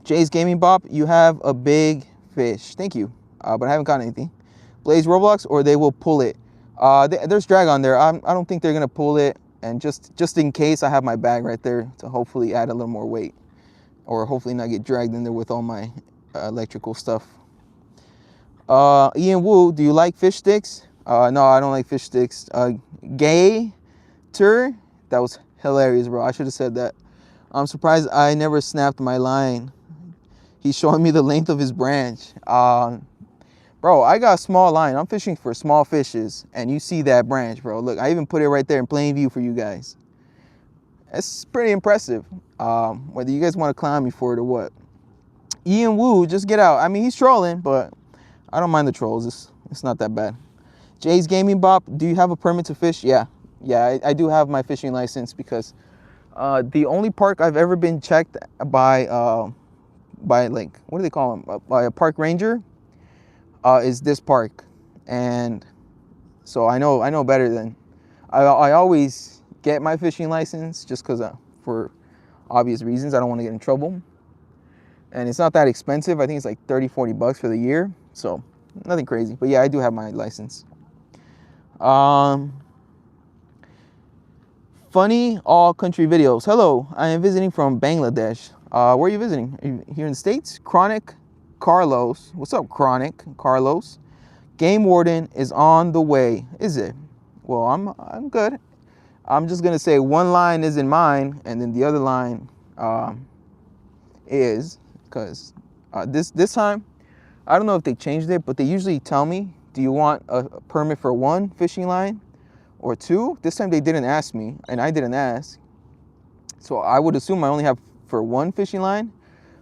Jay's Gaming Bop, you have a big fish. Thank you, but I haven't caught anything. Blaze Roblox, or they will pull it. There's drag on there. I don't think they're gonna pull it, and just in case, I have my bag right there to hopefully add a little more weight, or hopefully not get dragged in there with all my electrical stuff. Ian Wu, do you like fish sticks? No, I don't like fish sticks. Gator, that was hilarious, bro. I should have said that. I'm surprised I never snapped my line. He's showing me the length of his branch. Bro, I got a small line. I'm fishing for small fishes, and you see that branch, bro. Look, I even put it right there in plain view for you guys. It's pretty impressive. Whether you guys want to clown me for it or what. Ian Wu, just get out. I mean, he's trolling, but I don't mind the trolls. It's not that bad. Jay's Gaming Bop, do you have a permit to fish? Yeah, I do have my fishing license because the only park I've ever been checked by like, what do they call them? By a park ranger is this park, and so I know better than I always get my fishing license just because for obvious reasons. I don't want to get in trouble, and it's not that expensive. I think it's like 30-40 bucks for the year, so nothing crazy. But yeah, I do have my license. Funny all country videos. Hello, I am visiting from Bangladesh. Where are you visiting? Are you here in the States? Chronic Carlos. What's up, Chronic Carlos? Game warden is on the way. Is it? Well, I'm good. I'm just gonna say one line isn't mine, and then the other line is, because this time I don't know if they changed it, but they usually tell me, do you want a permit for one fishing line or two? This time they didn't ask me, and I didn't ask, so I would assume I only have for one fishing line,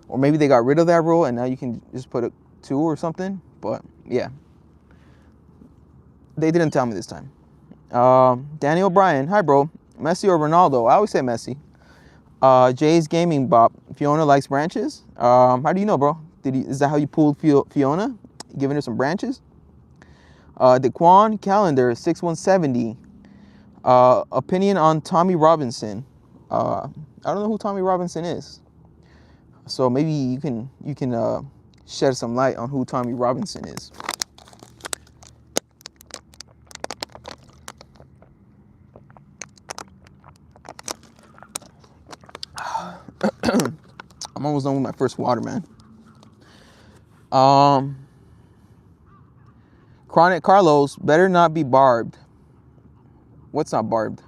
or maybe they got rid of that rule and now you can just put a two or something. But yeah, they didn't tell me this time. Daniel Bryan, hi bro. Messi or Ronaldo? I always say Messi. Jay's Gaming Bop, Fiona likes branches. How do you know, bro? Is that how you pulled Fiona? Giving her some branches? Daquan Calendar 6170. Opinion on Tommy Robinson. I don't know who Tommy Robinson is, so maybe you can shed some light on who Tommy Robinson is. I'm almost done with my first water, man. Chronic Carlos, better not be barbed. What's not barbed?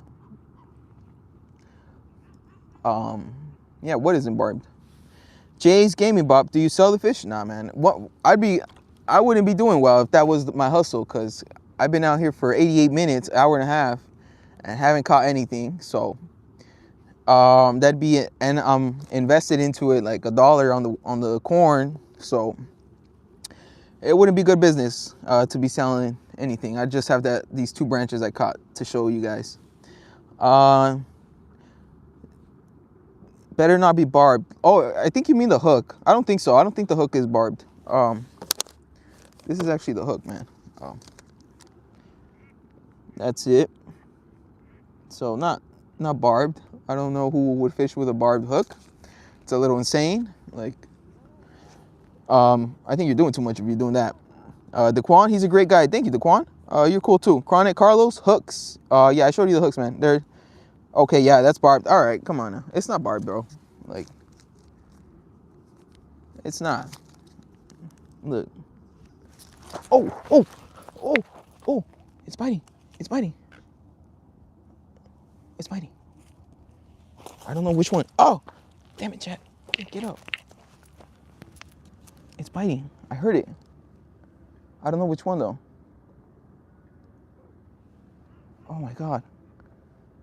Yeah, what isn't barbed? Jay's Gaming Bop, do you sell the fish? Nah, man. I wouldn't be doing well if that was my hustle, because I've been out here for 88 minutes, hour and a half, and haven't caught anything. So that'd be it, and I'm invested into it like $1 on the corn, so it wouldn't be good business to be selling anything. I just have these two branches I caught to show you guys. Better not be barbed. Oh, I think you mean the hook. I don't think so. I don't think the hook is barbed. This is actually the hook, man. That's it. So not barbed. I don't know who would fish with a barbed hook. It's a little insane. Like, I think you're doing too much if you're doing that. Daquan, he's a great guy. Thank you, Daquan. You're cool too. Chronic Carlos, hooks. Yeah, I showed you the hooks, man. They're okay. Yeah, that's barbed. All right, come on now. It's not barbed, bro. Like, it's not. Look. Oh. It's biting. It's biting. It's biting. I don't know which one. Oh, damn it, chat. Get up. It's biting. I heard it. I don't know which one, though. Oh, my God.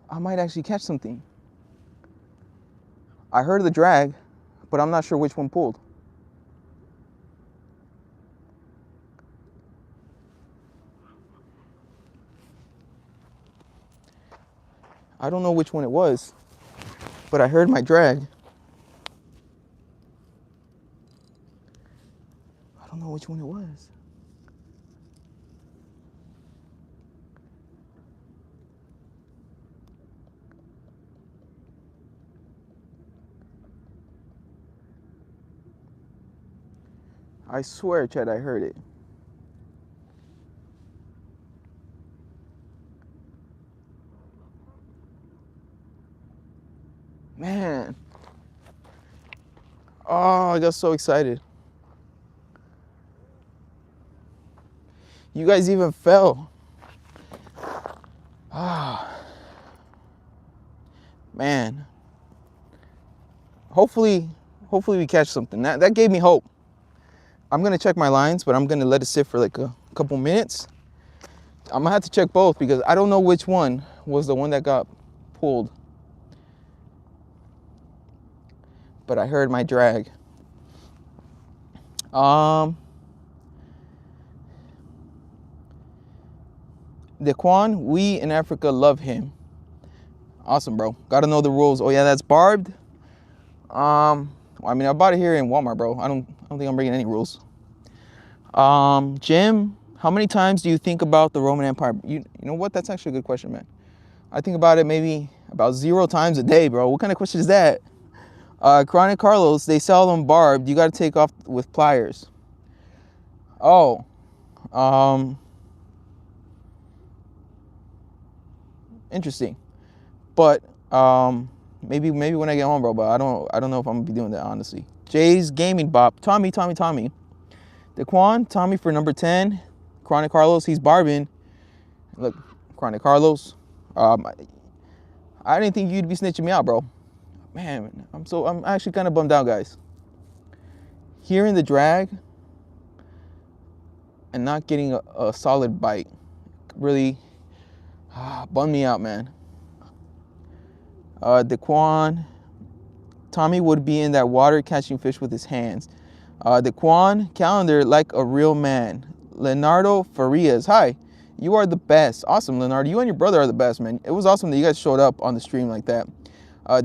I might actually catch something. I heard the drag, but I'm not sure which one pulled. I don't know which one it was, but I heard my drag. I don't know which one it was. I swear, Chad, I heard it. Man. Oh, I got so excited. You guys even fell. Ah. Man. Hopefully we catch something. That gave me hope. I'm gonna check my lines, but I'm gonna let it sit for like a couple minutes. I'm gonna have to check both because I don't know which one was the one that got pulled. But I heard my drag. Daquan, we in Africa love him. Awesome, bro. Gotta know the rules. Oh yeah, that's barbed. I mean, I bought it here in Walmart, bro. I don't think I'm breaking any rules. Jim, how many times do you think about the Roman Empire? You know what? That's actually a good question, man. I think about it maybe about 0 times a day, bro. What kind of question is that? Chronic Carlos, they sell them barbed. You got to take off with pliers. Oh, interesting. But maybe when I get home, bro. But I don't know if I'm gonna be doing that, honestly. Jay's Gaming Bop, Tommy. Daquan, Tommy for number 10. Chronic Carlos, he's barbing. Look, Chronic Carlos. I didn't think you'd be snitching me out, bro. Man, I'm actually kind of bummed out, guys. Hearing the drag and not getting a solid bite really bummed me out, man. Daquan, Tommy would be in that water catching fish with his hands. Daquan, calendar like a real man. Leonardo Farias, hi. You are the best. Awesome, Leonardo. You and your brother are the best, man. It was awesome that you guys showed up on the stream like that.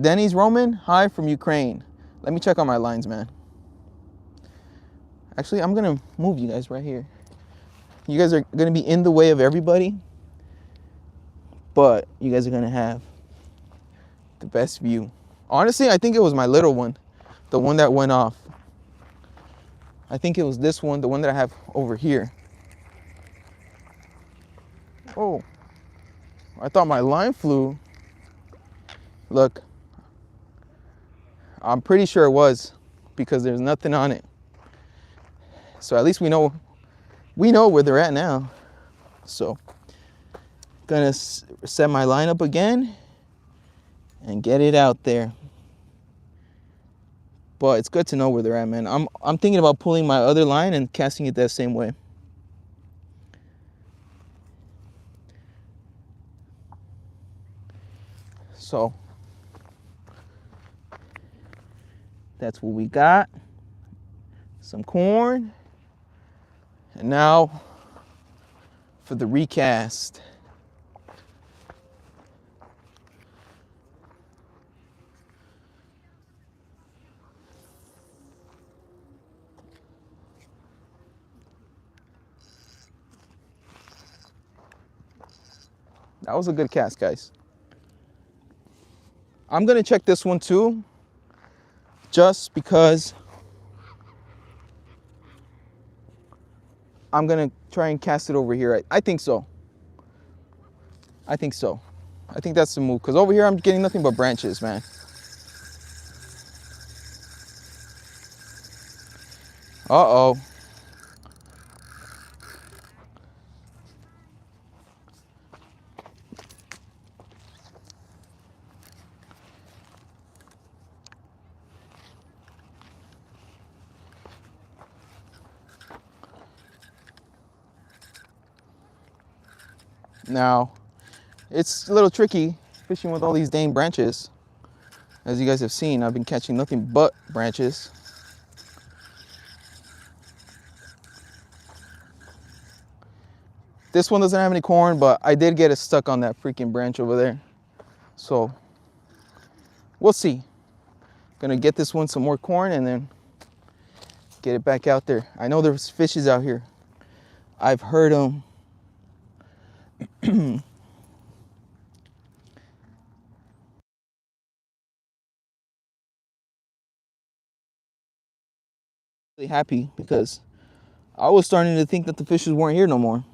Denny's Roman, hi from Ukraine. Let me check on my lines, man. Actually, I'm going to move you guys right here. You guys are going to be in the way of everybody, but you guys are going to have the best view. Honestly, I think it was my little one, the one that went off. I think it was this one, the one that I have over here. Oh, I thought my line flew. Look, I'm pretty sure it was because there's nothing on it. So at least we know where they're at now. So gonna set my line up again and get it out there. But it's good to know where they're at, man. I'm thinking about pulling my other line and casting it that same way. So that's what we got. Some corn. And now for the recast. That was a good cast, guys. I'm gonna check this one too, just because I'm gonna try and cast it over here. I think so. I think that's the move, because over here I'm getting nothing but branches, man. Uh-oh. Now, it's a little tricky fishing with all these dang branches. As you guys have seen, I've been catching nothing but branches. This one doesn't have any corn, but I did get it stuck on that freaking branch over there. So, we'll see. Gonna get this one some more corn and then get it back out there. I know there's fishes out here. I've heard them. Really happy because I was starting to think that the fishes weren't here no more.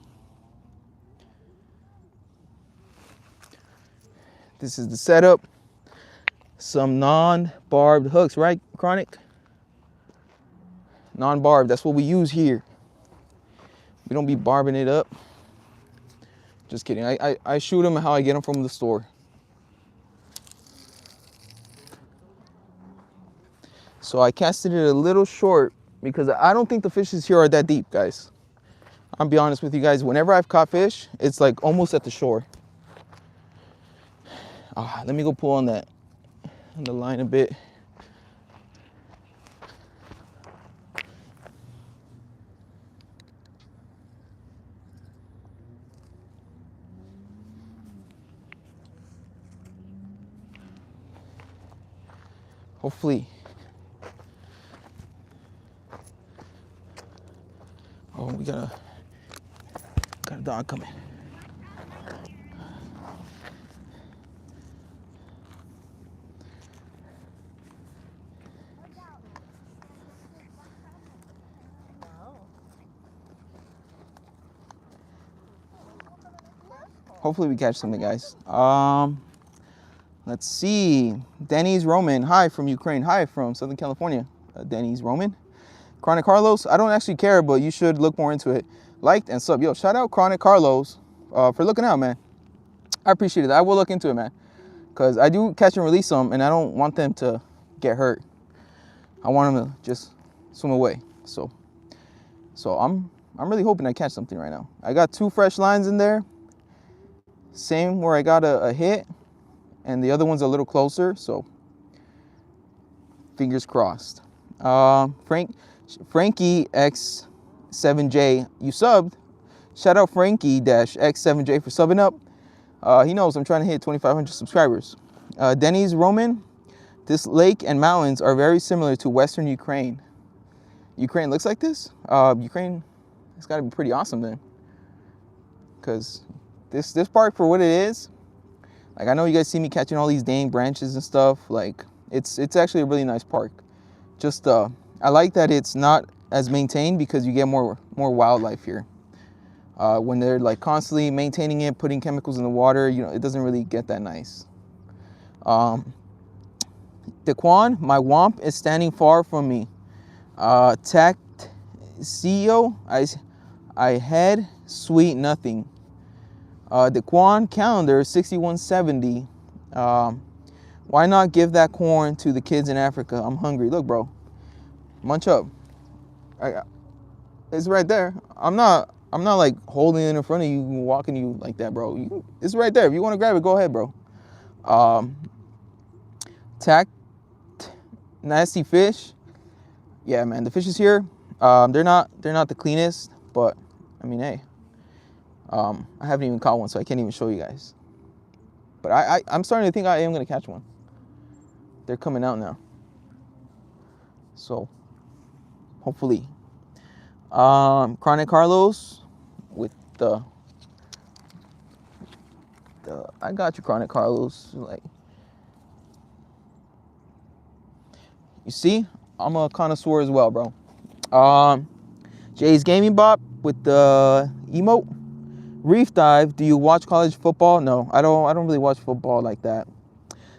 This is the setup. some non-barbed hooks, right, Chronic? Non-barbed, that's what we use here. We don't be barbing it up. Just kidding. I shoot them how I get them from the store. So I casted it a little short because I don't think the fishes here are that deep, guys. I'll be honest with you guys. Whenever I've caught fish, it's like almost at the shore. Let me go pull on that, on the line a bit. Hopefully. Oh, we got a dog coming. Hopefully we catch something, guys. Let's see. Denny's Roman. Hi from Ukraine. Hi from Southern California. Denny's Roman. Chronic Carlos. I don't actually care, but you should look more into it. Liked and sub. Yo, shout out Chronic Carlos for looking out, man. I appreciate it. I will look into it, man. Because I do catch and release them, and I don't want them to get hurt. I want them to just swim away. So I'm really hoping I catch something right now. I got 2 fresh lines in there. Same where I got a hit, and the other one's a little closer, so fingers crossed. Frankie X7J, you subbed. Shout out Frankie-X7J for subbing up. He knows I'm trying to hit 2,500 subscribers. Denny's Roman, this lake and mountains are very similar to Western Ukraine. Ukraine looks like this? Ukraine, it's got to be pretty awesome then. Because this park, for what it is, like, I know you guys see me catching all these dang branches and stuff. Like, it's actually a really nice park. Just I like that it's not as maintained because you get more wildlife here. When they're like constantly maintaining it, putting chemicals in the water, you know, it doesn't really get that nice. Daquan, my womp is standing far from me. Tact CEO, I had sweet nothing. Daquan calendar 6170. Why not give that corn to the kids in Africa? I'm hungry. Look, bro, munch up. It's right there. I'm not like holding it in front of you, walking you like that, bro. It's right there. If you want to grab it, go ahead, bro. Tact nasty fish. Yeah, man, the fishes here, they're not the cleanest, but I mean, hey, I haven't even caught one, so I can't even show you guys. But I'm starting to think I am gonna catch one. They're coming out now, so hopefully. Chronic Carlos with the I got you, Chronic Carlos. Like, you see, I'm a connoisseur as well, bro. Jay's Gaming Bop with the emote. Reef Dive, do you watch college football? No, I don't really watch football like that.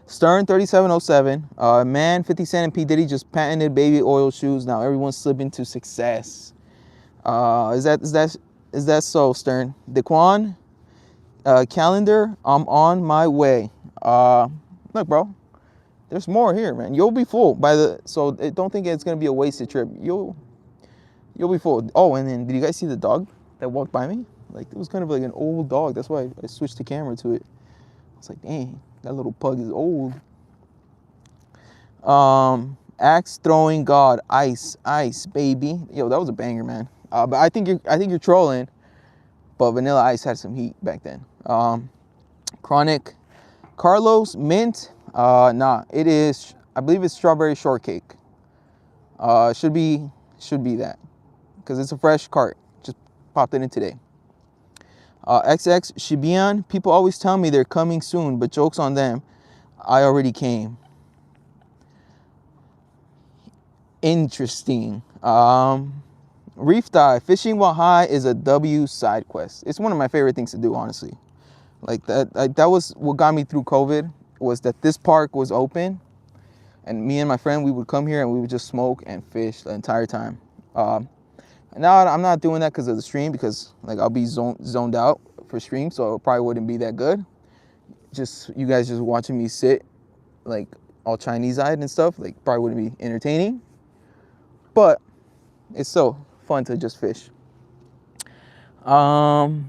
Stern 3707, man, 50 Cent and P. Diddy just patented baby oil shoes. Now everyone's slipping to success. Is that so, Stern? Daquan, calendar, I'm on my way. Look, bro, there's more here, man. You'll be full so don't think it's gonna be a wasted trip. You'll be full. Oh, and then did you guys see the dog that walked by me? Like, it was kind of like an old dog. That's why I switched the camera to it. I was like, dang, that little pug is old. Axe throwing god, ice, baby. Yo, that was a banger, man. But I think you're trolling. But Vanilla Ice had some heat back then. Chronic Carlos mint. Nah, it is. I believe it's strawberry shortcake. Should be that, because it's a fresh cart. Just popped it in today. XX Shibian. People always tell me they're coming soon, but joke's on them. I already came. Interesting. Reef Dive. Fishing while high is a W side quest. It's one of my favorite things to do, honestly. Like that was what got me through COVID, was that this park was open And me and my friend, we would come here and we would just smoke and fish the entire time. Now I'm not doing that because of the stream, because like I'll be zoned out for stream, so it probably wouldn't be that good. Just you guys just watching me sit like all Chinese-eyed and stuff, like probably wouldn't be entertaining. But it's still fun to just fish. Chronic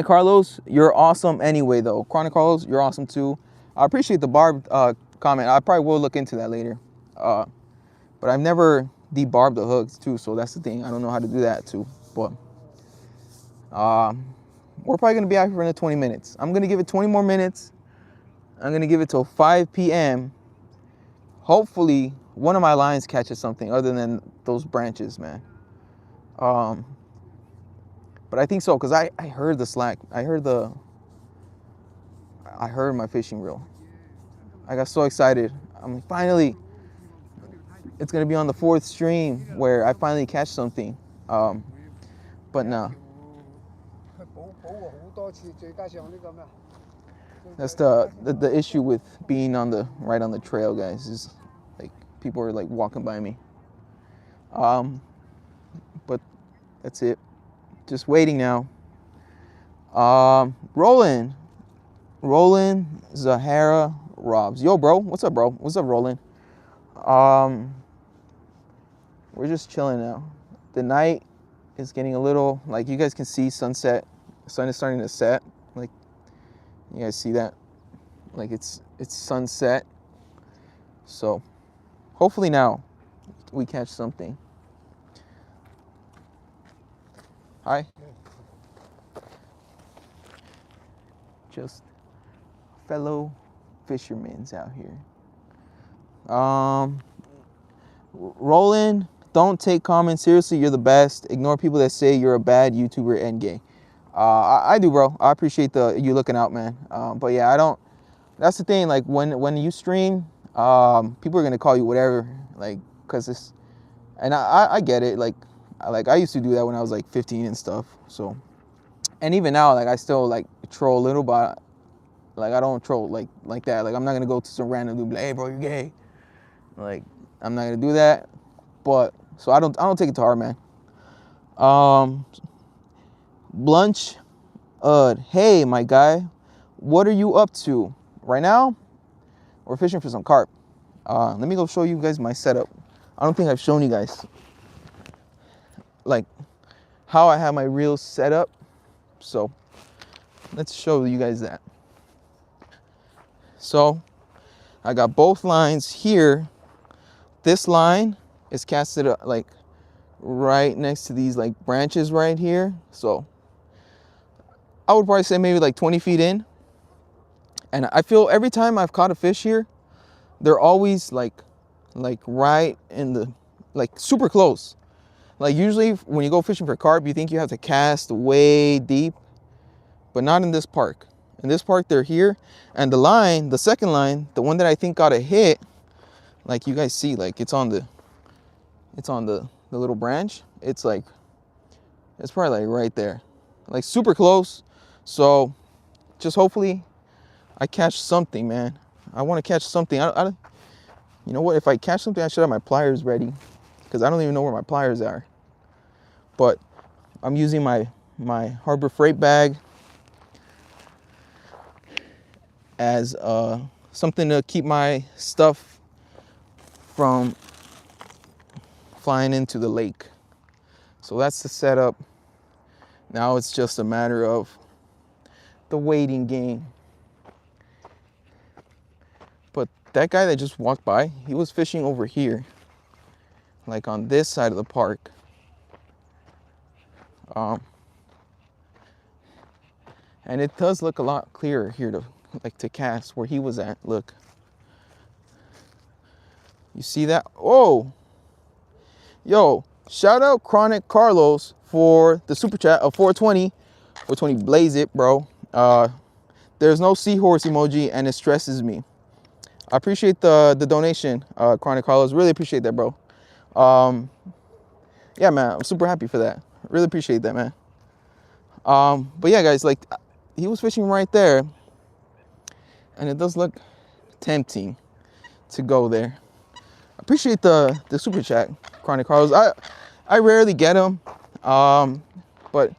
Carlos, you're awesome anyway though. Chronic Carlos, you're awesome too. I appreciate the barb comment. I probably will look into that later. But I've never debarbed the hooks too, so that's the thing. I don't know how to do that too. But we're probably gonna be out here for another 20 minutes. I'm gonna give it 20 more minutes. I'm gonna give it till 5 p.m. Hopefully one of my lines catches something other than those branches, man. But I think so, because I heard the slack. I heard my fishing reel. I got so excited. I'm like, finally, it's gonna be on the 4th stream where I finally catch something. But no. That's the issue with being right on the trail, guys, is like people are like walking by me. But that's it. Just waiting now. Roland Zahara Robs. Yo, bro. What's up, bro? What's up, Roland? We're just chilling now. The night is getting a little, like, you guys can see sunset. The sun is starting to set. Like, you guys see that? Like, it's sunset. So, hopefully now we catch something. Hi. Just fellow fishermen's out here. Roland, don't take comments seriously. You're the best. Ignore people that say you're a bad YouTuber and gay. I do, bro. I appreciate you looking out, man. But yeah, I don't. That's the thing. Like when you stream, people are gonna call you whatever. Like, cause it's, and I get it. Like I used to do that when I was like 15 and stuff. So, and even now, like I still like troll a little, but like I don't troll like that. Like I'm not gonna go to some random dude, be like, hey, bro, you're gay. Like I'm not gonna do that. But so I don't take it to heart, man. Blunch, hey, my guy, what are you up to right now? We're fishing for some carp. Let me go show you guys my setup. I don't think I've shown you guys like how I have my reels set up. So let's show you guys that. So I got both lines here. This line is casted like right next to these like branches right here. So I would probably say maybe like 20 feet in. And I feel every time I've caught a fish here, they're always like right in the, like super close. Like usually when you go fishing for carp, you think you have to cast way deep, but not in this park. In this park, they're here. And the line, the second line, the one that I think got a hit, like you guys see, like it's on the little branch. It's like, it's probably like right there, like super close. So just hopefully I catch something, man. I want to catch something. You know what? If I catch something, I should have my pliers ready, because I don't even know where my pliers are. But I'm using my Harbor Freight bag as something to keep my stuff from flying into the lake. So that's the setup. Now it's just a matter of the waiting game. But that guy that just walked by, he was fishing over here, like on this side of the park. And it does look a lot clearer here to cast where he was at. Look, you see that? Oh, yo, shout out Chronic Carlos for the super chat of 420. 420, blaze it, bro. There's no seahorse emoji and it stresses me. I appreciate the donation, Chronic Carlos. Really appreciate that, bro. Yeah, man, I'm super happy for that. Really appreciate that, man. But yeah, guys, like he was fishing right there, and it does look tempting to go there. Appreciate the super chat, Chronic Carlos. I rarely get them, but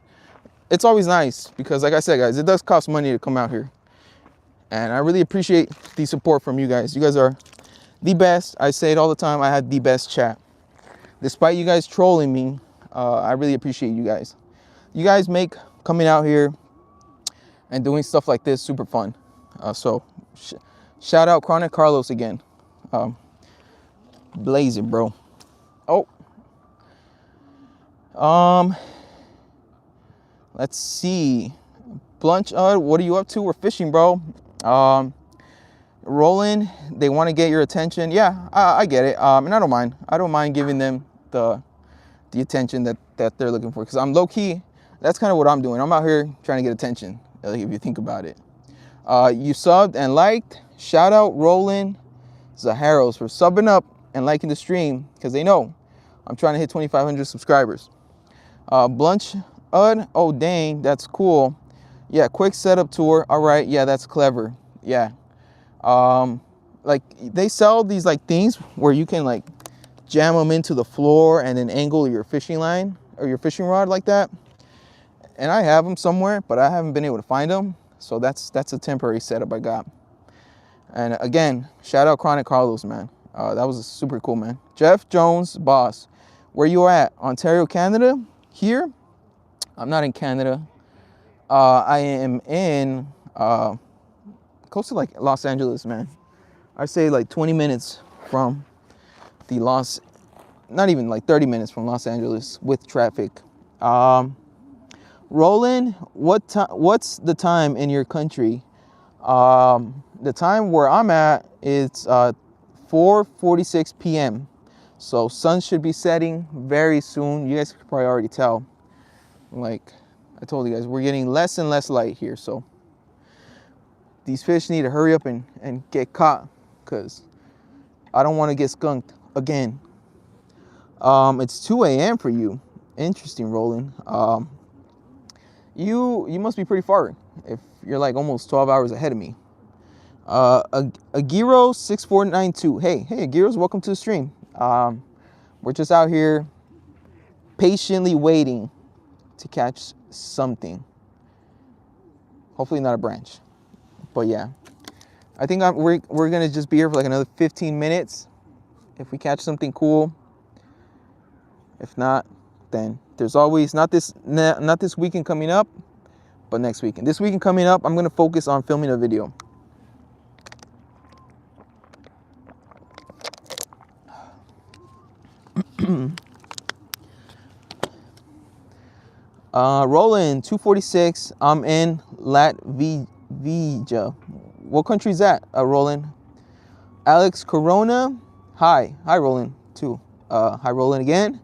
it's always nice because, like I said, guys, it does cost money to come out here, and I really appreciate the support from you guys. You guys are the best. I say it all the time. I had the best chat, despite you guys trolling me. I really appreciate you guys. You guys make coming out here and doing stuff like this super fun. So shout out Chronic Carlos again. Blaze it, bro. Oh. Let's see. Blunch, what are you up to? We're fishing, bro. Roland, they want to get your attention. Yeah, I get it. And I don't mind. I don't mind giving them the attention that they're looking for. Because I'm low key. That's kind of what I'm doing. I'm out here trying to get attention. Like, if you think about it. You subbed and liked. Shout out Roland Zaharos for subbing up and liking the stream, because they know I'm trying to hit 2,500 subscribers. Blunch, oh dang, that's cool. Yeah, quick setup tour. All right, yeah, that's clever. Yeah. Like, they sell these like things where you can like jam them into the floor and then angle your fishing line or your fishing rod like that. And I have them somewhere, but I haven't been able to find them. So that's a temporary setup I got. And again, shout out Chronic Carlos, man. That was super cool, man. Jeff Jones, boss. Where you at? Ontario, Canada? Here? I'm not in Canada. I am in close to like Los Angeles, man. I'd say like 20 minutes from the not even like 30 minutes from Los Angeles with traffic. Roland, what's the time in your country? The time where I'm at is 4:46 p.m. So sun should be setting very soon. You guys can probably already tell. Like I told you guys, we're getting less and less light here. So these fish need to hurry up and get caught, because I don't want to get skunked again. It's 2 a.m. for you. Interesting, Roland. You must be pretty far if you're like almost 12 hours ahead of me. Agiro 6492. Hey Agiros, welcome to the stream. We're just out here patiently waiting to catch something. Hopefully not a branch. But yeah, I think we're gonna just be here for like another 15 minutes if we catch something cool. If not, then there's always not this weekend coming up, but next weekend. This weekend coming up, I'm gonna focus on filming a video. Roland 246. I'm in Latvia. What country is that, Roland? Alex Corona. Hi Roland too. Hi Roland again.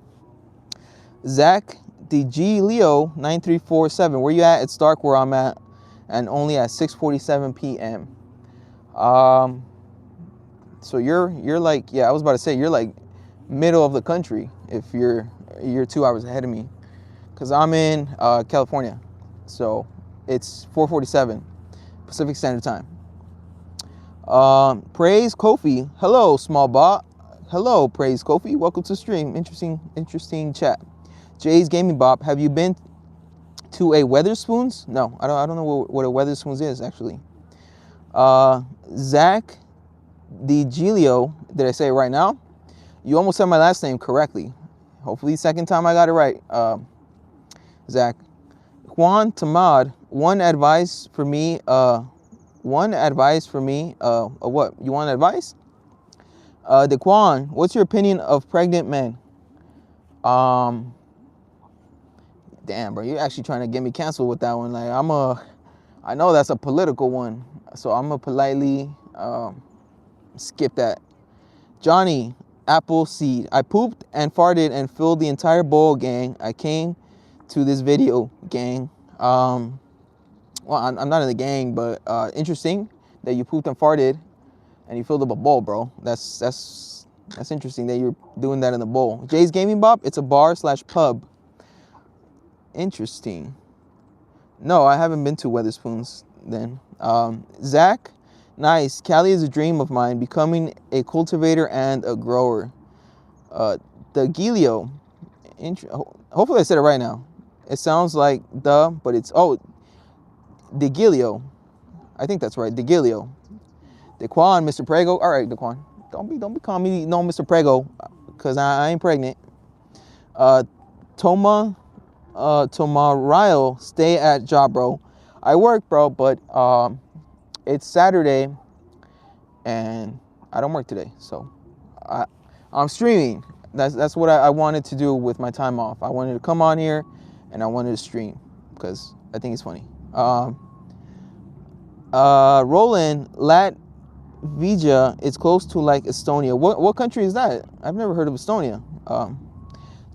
Zach DG Leo 9347. Where you at? It's dark where I'm at, and only at 6:47 p.m. So you're like, yeah, I was about to say you're like middle of the country if you're 2 hours ahead of me, because I'm in California, so it's 4:47 Pacific Standard Time. Praise Kofi. Hello, small bot. Hello, Praise Kofi. Welcome to the stream. Interesting chat. Jay's Gaming Bop. Have you been to a Weatherspoons? No, I don't know what a Weatherspoons is actually. Zach DiGilio. Did I say it right now? You almost said my last name correctly. Hopefully, second time I got it right. Zach. Juan Tamad. One advice for me. What? You want advice? Daquan, what's your opinion of pregnant men? Damn, bro, you're actually trying to get me canceled with that one. Like, I know that's a political one, so I'm gonna politely skip that. Johnny Appleseed, I pooped and farted and filled the entire bowl, gang. I came to this video, gang. Well, I'm not in the gang, but interesting that you pooped and farted and you filled up a bowl, bro. That's interesting that you're doing that in the bowl. Jay's Gaming Bop, it's a bar/pub. Interesting. No, I haven't been to Weatherspoons then. Zach Nice. Cali is a dream of mine, becoming a cultivator and a grower. The Gilio. Hopefully I said it right now. It sounds like but it's De Gilio. I think that's right. De Gilio. Daquan, Mr. Prego. All right, Daquan. Don't be calling me no Mr. Prego, cause I ain't pregnant. Tomorrow, stay at job, bro. I work, bro, but it's Saturday and I don't work today, so I'm streaming. That's what I wanted to do with my time off. I wanted to come on here and I wanted to stream because I think it's funny. Roland Latvia is close to like Estonia. What country is that? I've never heard of Estonia.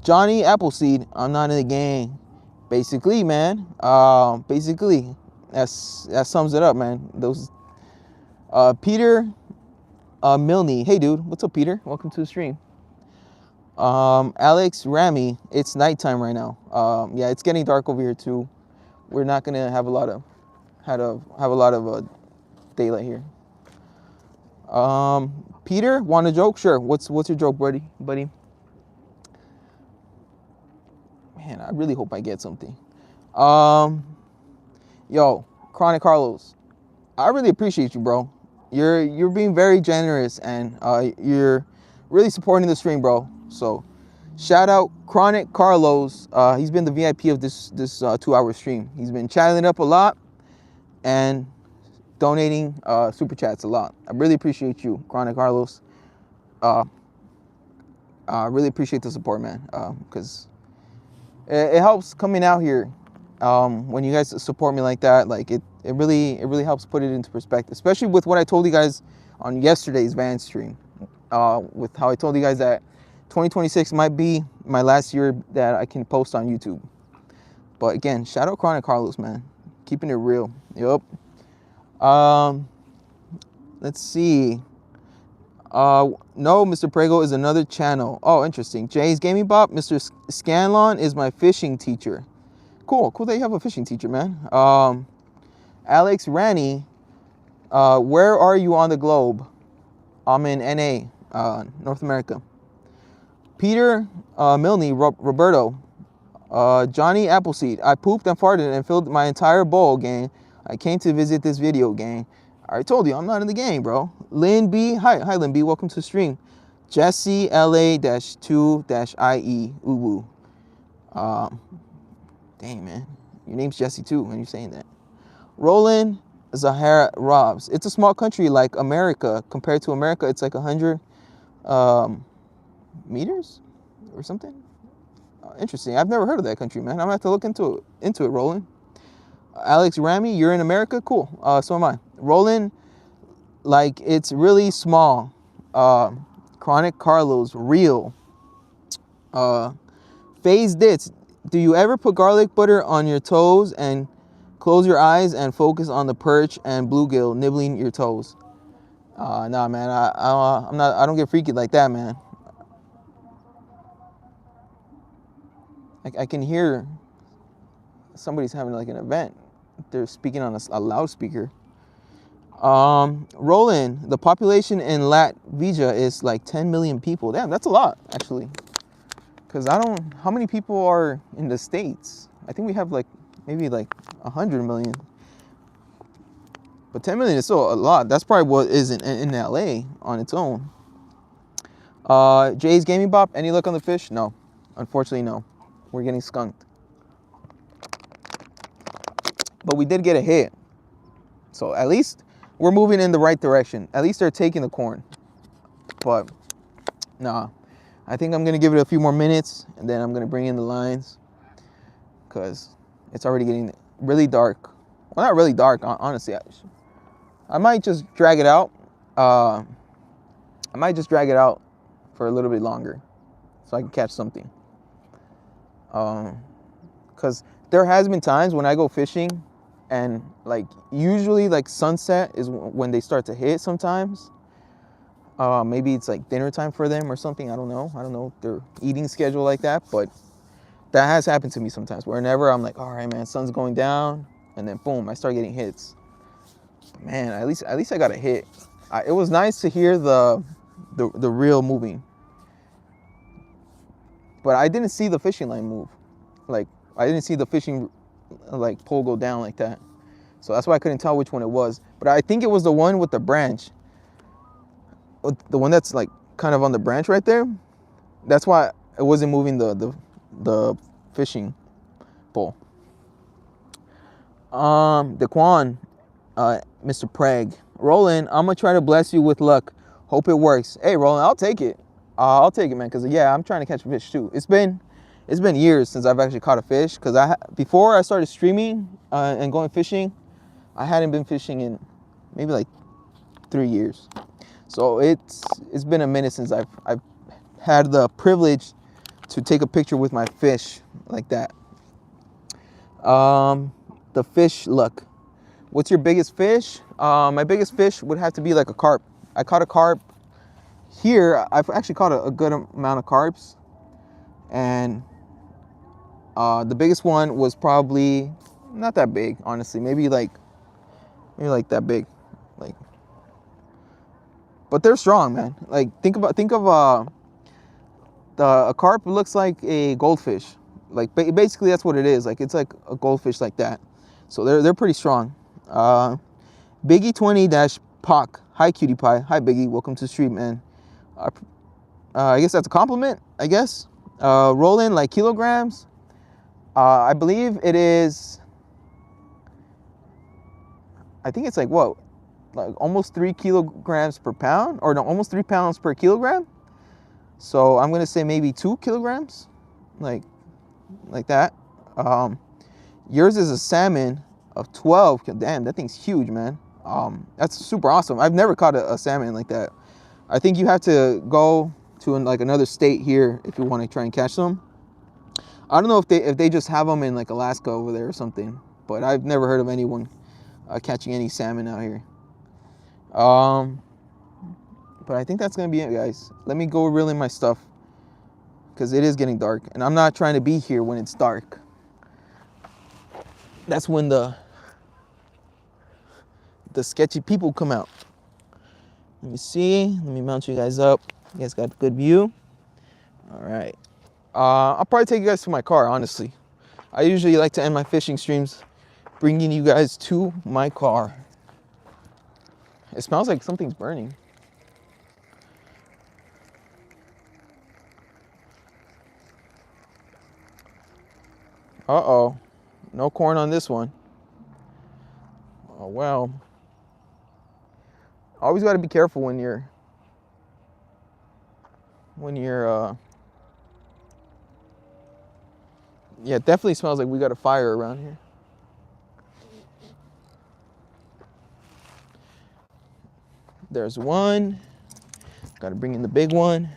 Johnny Appleseed, I'm not in the gang. Basically, man. Basically, that sums it up, man. Those. Peter Milne. Hey, dude. What's up, Peter? Welcome to the stream. Alex Ramy. It's nighttime right now. Yeah, it's getting dark over here too. We're not gonna have a lot of daylight here. Peter, want a joke? Sure. What's your joke, buddy? Man, I really hope I get something. Yo, Chronic Carlos, I really appreciate you, bro. You're being very generous and you're really supporting the stream, bro. So, shout out Chronic Carlos. He's been the VIP of this 2-hour stream. He's been chatting up a lot and donating super chats a lot. I really appreciate you, Chronic Carlos. I really appreciate the support, man, because it helps coming out here. When you guys support me like that, like it really helps put it into perspective, especially with what I told you guys on yesterday's van stream, with how I told you guys that 2026 might be my last year that I can post on YouTube. But again, shout out Chronic Carlos, man, keeping it real. Yup. Let's see. No, Mr. Prego is another channel. Oh, interesting. Jay's Gaming Bop. Mr. Scanlon is my fishing teacher. Cool that you have a fishing teacher, man. Alex Rani, where are you on the globe? I'm in NA, North America. Peter Milne, Roberto, Johnny Appleseed. I pooped and farted and filled my entire bowl, gang. I came to visit this video, gang. I already told you, I'm not in the game, bro. Lynn B. Hi, Lynn B. Welcome to the stream. Jesse LA-2-IE. Uwu. Dang, man. Your name's Jesse, too, when you're saying that. Roland Zahara Robs. It's a small country like America. Compared to America, it's like 100 meters or something. Interesting. I've never heard of that country, man. I'm going to have to look into it, Roland. Alex Ramy, you're in America? Cool. So am I. Roland, like, it's really small. Chronic Carlos, real. Phase Dits. Do you ever put garlic butter on your toes and close your eyes and focus on the perch and bluegill nibbling your toes? Nah, man. I don't get freaky like that, man. I can hear somebody's having like an event. They're speaking on a loudspeaker. Roland, the population in Latvia is like 10 million people. Damn, that's a lot, actually. Because how many people are in the States? I think we have like, maybe like 100 million. But 10 million is still a lot. That's probably what is in LA on its own. Jay's Gaming Bop, any luck on the fish? No, unfortunately, no. We're getting skunked. But we did get a hit. So at least we're moving in the right direction. At least they're taking the corn. But nah, I think I'm going to give it a few more minutes and then I'm going to bring in the lines because it's already getting really dark. Well, not really dark, honestly. I might just drag it out. I might just drag it out for a little bit longer so I can catch something. Because there has been times when I go fishing and like usually like sunset is when they start to hit sometimes. Maybe it's like dinner time for them or something. I don't know their eating schedule like that, but that has happened to me sometimes. Whenever I'm like, all right, man, sun's going down, and then boom, I start getting hits. Man, at least I got a hit. It was nice to hear the reel moving, but I didn't see the fishing line move. Like I didn't see the fishing like pole go down like that. So that's why I couldn't tell which one it was. But I think it was the one with the branch. The one that's like kind of on the branch right there. That's why it wasn't moving the fishing pole. Daquan, Mr. Preg. Roland, I'm gonna try to bless you with luck. Hope it works. Hey Roland, I'll take it. I'll take it, man, because yeah, I'm trying to catch a fish too. It's been years since I've actually caught a fish, because before I started streaming and going fishing, I hadn't been fishing in maybe like 3 years. So it's been a minute since I've had the privilege to take a picture with my fish like that. The fish luck. What's your biggest fish? My biggest fish would have to be like a carp. I caught a carp here. I've actually caught a good amount of carps, and the biggest one was probably not that big, honestly. Maybe like that big, like. But they're strong, man. Like think of a carp looks like a goldfish. Like basically that's what it is. Like it's like a goldfish like that. So they're pretty strong. Biggie 20-Pock. Hi cutie pie. Hi Biggie. Welcome to the stream, man. I guess that's a compliment. I guess. Rolling like kilograms. I believe it is. I think it's like what, like almost 3 kilograms per pound, or no, almost 3 pounds per kilogram. So I'm gonna say maybe 2 kilograms, like that. Yours is a salmon of 12. Damn, that thing's huge, man. That's super awesome. I've never caught a salmon like that. I think you have to go to like another state here if you want to try and catch them. I don't know if they just have them in like Alaska over there or something, but I've never heard of anyone catching any salmon out here. But I think that's gonna be it, guys. Let me go reel in my stuff, because it is getting dark, and I'm not trying to be here when it's dark. That's when the sketchy people come out. Let me see. Let me mount you guys up. You guys got a good view. All right. I'll probably take you guys to my car, honestly. I usually like to end my fishing streams bringing you guys to my car. It smells like something's burning. Uh-oh. No corn on this one. Oh, well. Always got to be careful when you're yeah, it definitely smells like we got a fire around here. There's one. Got to bring in the big one.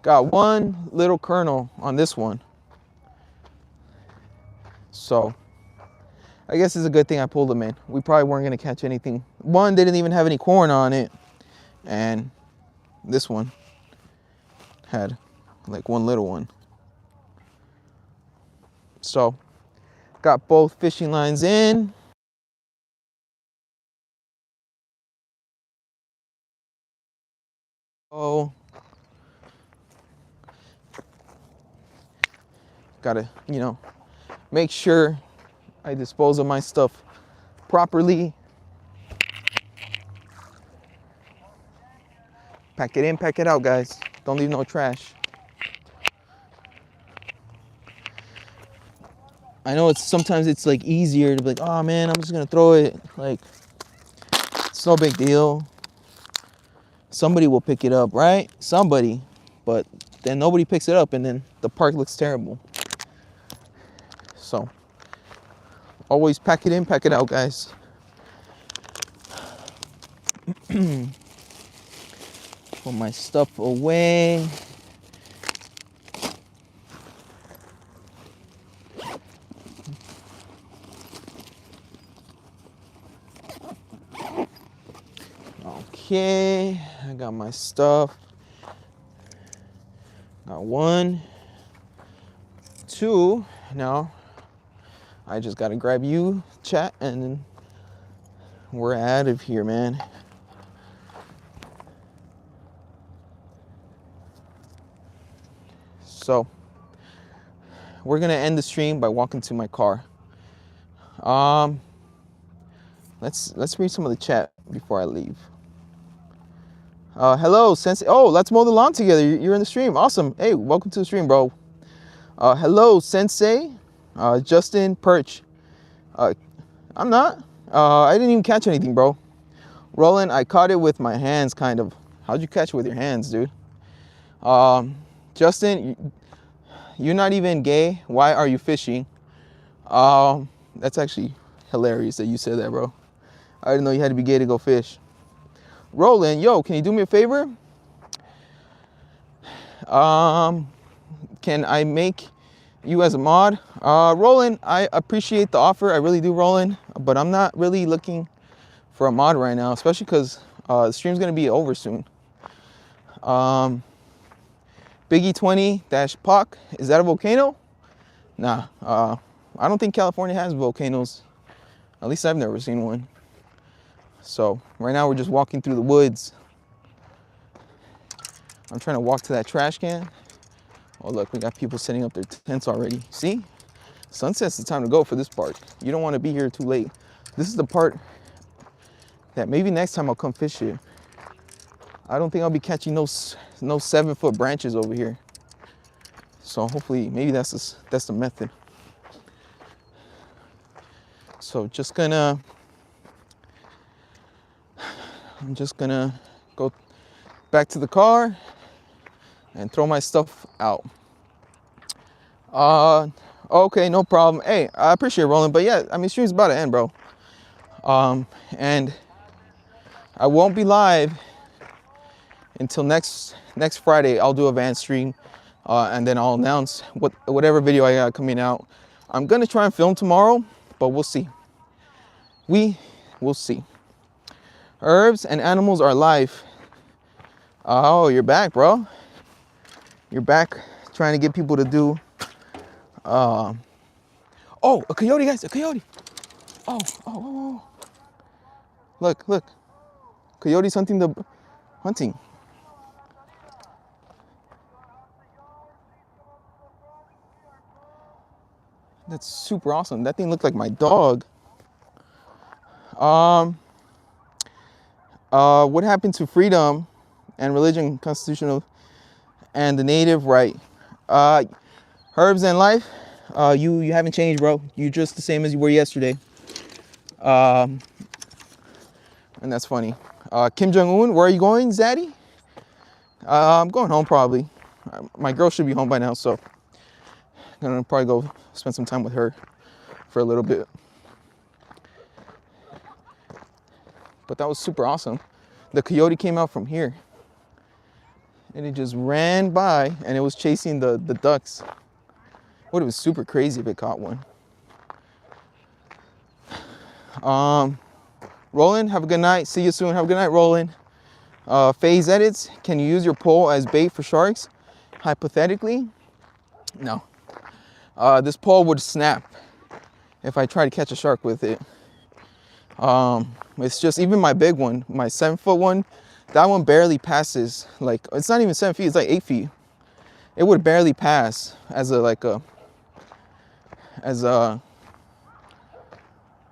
Got one little kernel on this one. So I guess it's a good thing I pulled them in. We probably weren't gonna catch anything. One didn't even have any corn on it, and this one had like one little one. So got both fishing lines in. Oh, gotta, make sure I dispose of my stuff properly. Pack it in, pack it out, guys. Don't leave no trash. I know sometimes it's like easier to be like, oh man, I'm just gonna throw it. Like, it's no big deal. Somebody will pick it up, right? Somebody. But then nobody picks it up, and then the park looks terrible. So always pack it in, pack it out, guys. Put my stuff away. Okay, I got my stuff. Got 1, 2. Now I just gotta grab you, chat, and then we're out of here, man. So we're gonna end the stream by walking to my car. Let's read some of the chat before I leave. Hello, Sensei. Oh, let's mow the lawn together. You're in the stream. Awesome. Hey, welcome to the stream, bro. Hello, Sensei. Justin Perch. I'm not. I didn't even catch anything, bro. Roland, I caught it with my hands, kind of. How'd you catch it with your hands, dude? Justin, you're not even gay. Why are you fishing? That's actually hilarious that you said that, bro. I didn't know you had to be gay to go fish. Roland, yo, can you do me a favor? Can I make you as a mod? Roland, I appreciate the offer. I really do, Roland. But I'm not really looking for a mod right now, especially because the stream's going to be over soon. Biggie 20-Poc, is that a volcano? Nah, I don't think California has volcanoes. At least I've never seen one. So right now we're just walking through the woods. I'm trying to walk to that trash can. Oh look, we got people setting up their tents already. See? Sunset's the time to go for this part. You don't want to be here too late. This is the part that maybe next time I'll come fish here. I don't think I'll be catching no 7-foot branches over here. So hopefully, maybe that's the method. So I'm just gonna go back to the car and throw my stuff out. Okay, no problem. Hey, I appreciate it, Roland, but yeah, I mean, stream's about to end, bro. And I won't be live until next Friday. I'll do a van stream, and then I'll announce whatever video I got coming out. I'm gonna try and film tomorrow, but we'll see. We will see. Herbs and animals are life. Oh, you're back, bro. You're back trying to get people to do. Oh, a coyote, guys, a coyote. Oh. Look. Coyote's hunting. That's super awesome. That thing looked like my dog. What happened to freedom and religion, constitutional, and the native right? Herbs and life, you haven't changed, bro. You're just the same as you were yesterday. And that's funny. Kim Jong-un, where are you going, Zaddy? I'm going home probably. My girl should be home by now, so I'm gonna probably go spend some time with her for a little bit. But that was super awesome. The coyote came out from here and it just ran by and it was chasing the ducks. Would have been super crazy if it caught one. Roland, have a good night. See you soon. Have a good night, Roland. Phase edits, can you use your pole as bait for sharks? Hypothetically, no. This pole would snap if I try to catch a shark with it. It's just, even my big one, my 7-foot one, that one barely passes. Like, it's not even 7 feet, it's like 8 feet. It would barely pass as I'm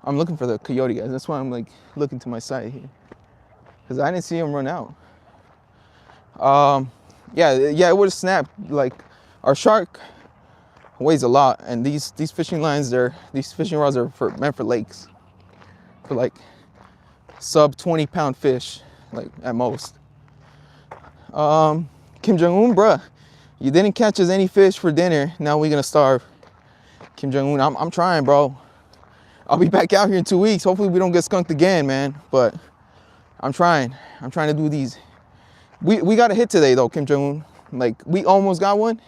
looking for the coyote, guys. That's why I'm like looking to my side here, because I didn't see him run out. Yeah, it would have snapped. Like, our shark weighs a lot, and these fishing lines, these fishing rods are meant for lakes, for like sub 20-pound fish, like at most. Kim Jong-un, bruh, you didn't catch us any fish for dinner. Now we're gonna starve. Kim Jong-un, I'm trying, bro. I'll be back out here in 2 weeks. Hopefully we don't get skunked again, man. But I'm trying to do these. We got a hit today though, Kim Jong-un. Like, we almost got one,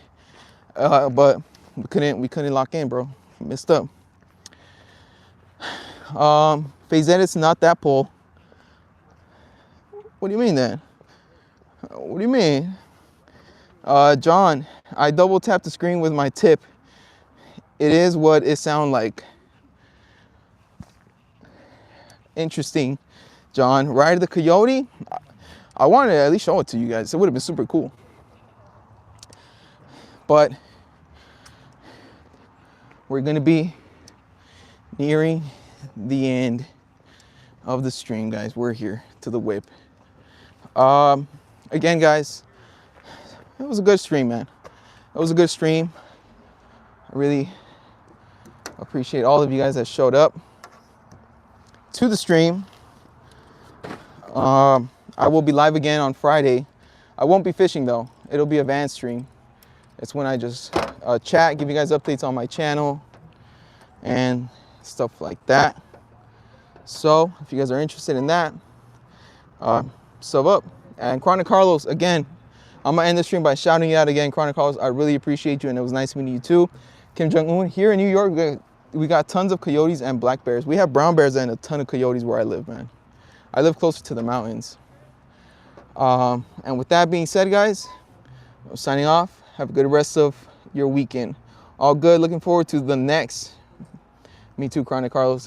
but we couldn't lock in, bro. Messed up. Phase edit's not that pole. What do you mean then? What do you mean? John, I double tapped the screen with my tip. It is what it sounds like. Interesting, John. Ride the Coyote? I wanted to at least show it to you guys. It would have been super cool. But we're gonna be nearing the end of the stream, guys. We're here to the whip. Again, guys, it was a good stream, man. It was a good stream. I really appreciate all of you guys that showed up to the stream. I will be live again on Friday. I won't be fishing though. It'll be a van stream. It's when I just chat, give you guys updates on my channel and stuff like that. So if you guys are interested in that, sub up. And Chronic Carlos, again, I'm gonna end the stream by shouting you out again. Chronic Carlos, I really appreciate you, and it was nice meeting you too. Kim Jong-un, here in New York, we got tons of coyotes and black bears. We have brown bears and a ton of coyotes where I live, man. I live closer to the mountains. And with that being said, guys, I'm signing off. Have a good rest of your weekend. All good. Looking forward to the next. Me too, Chronic Carlos.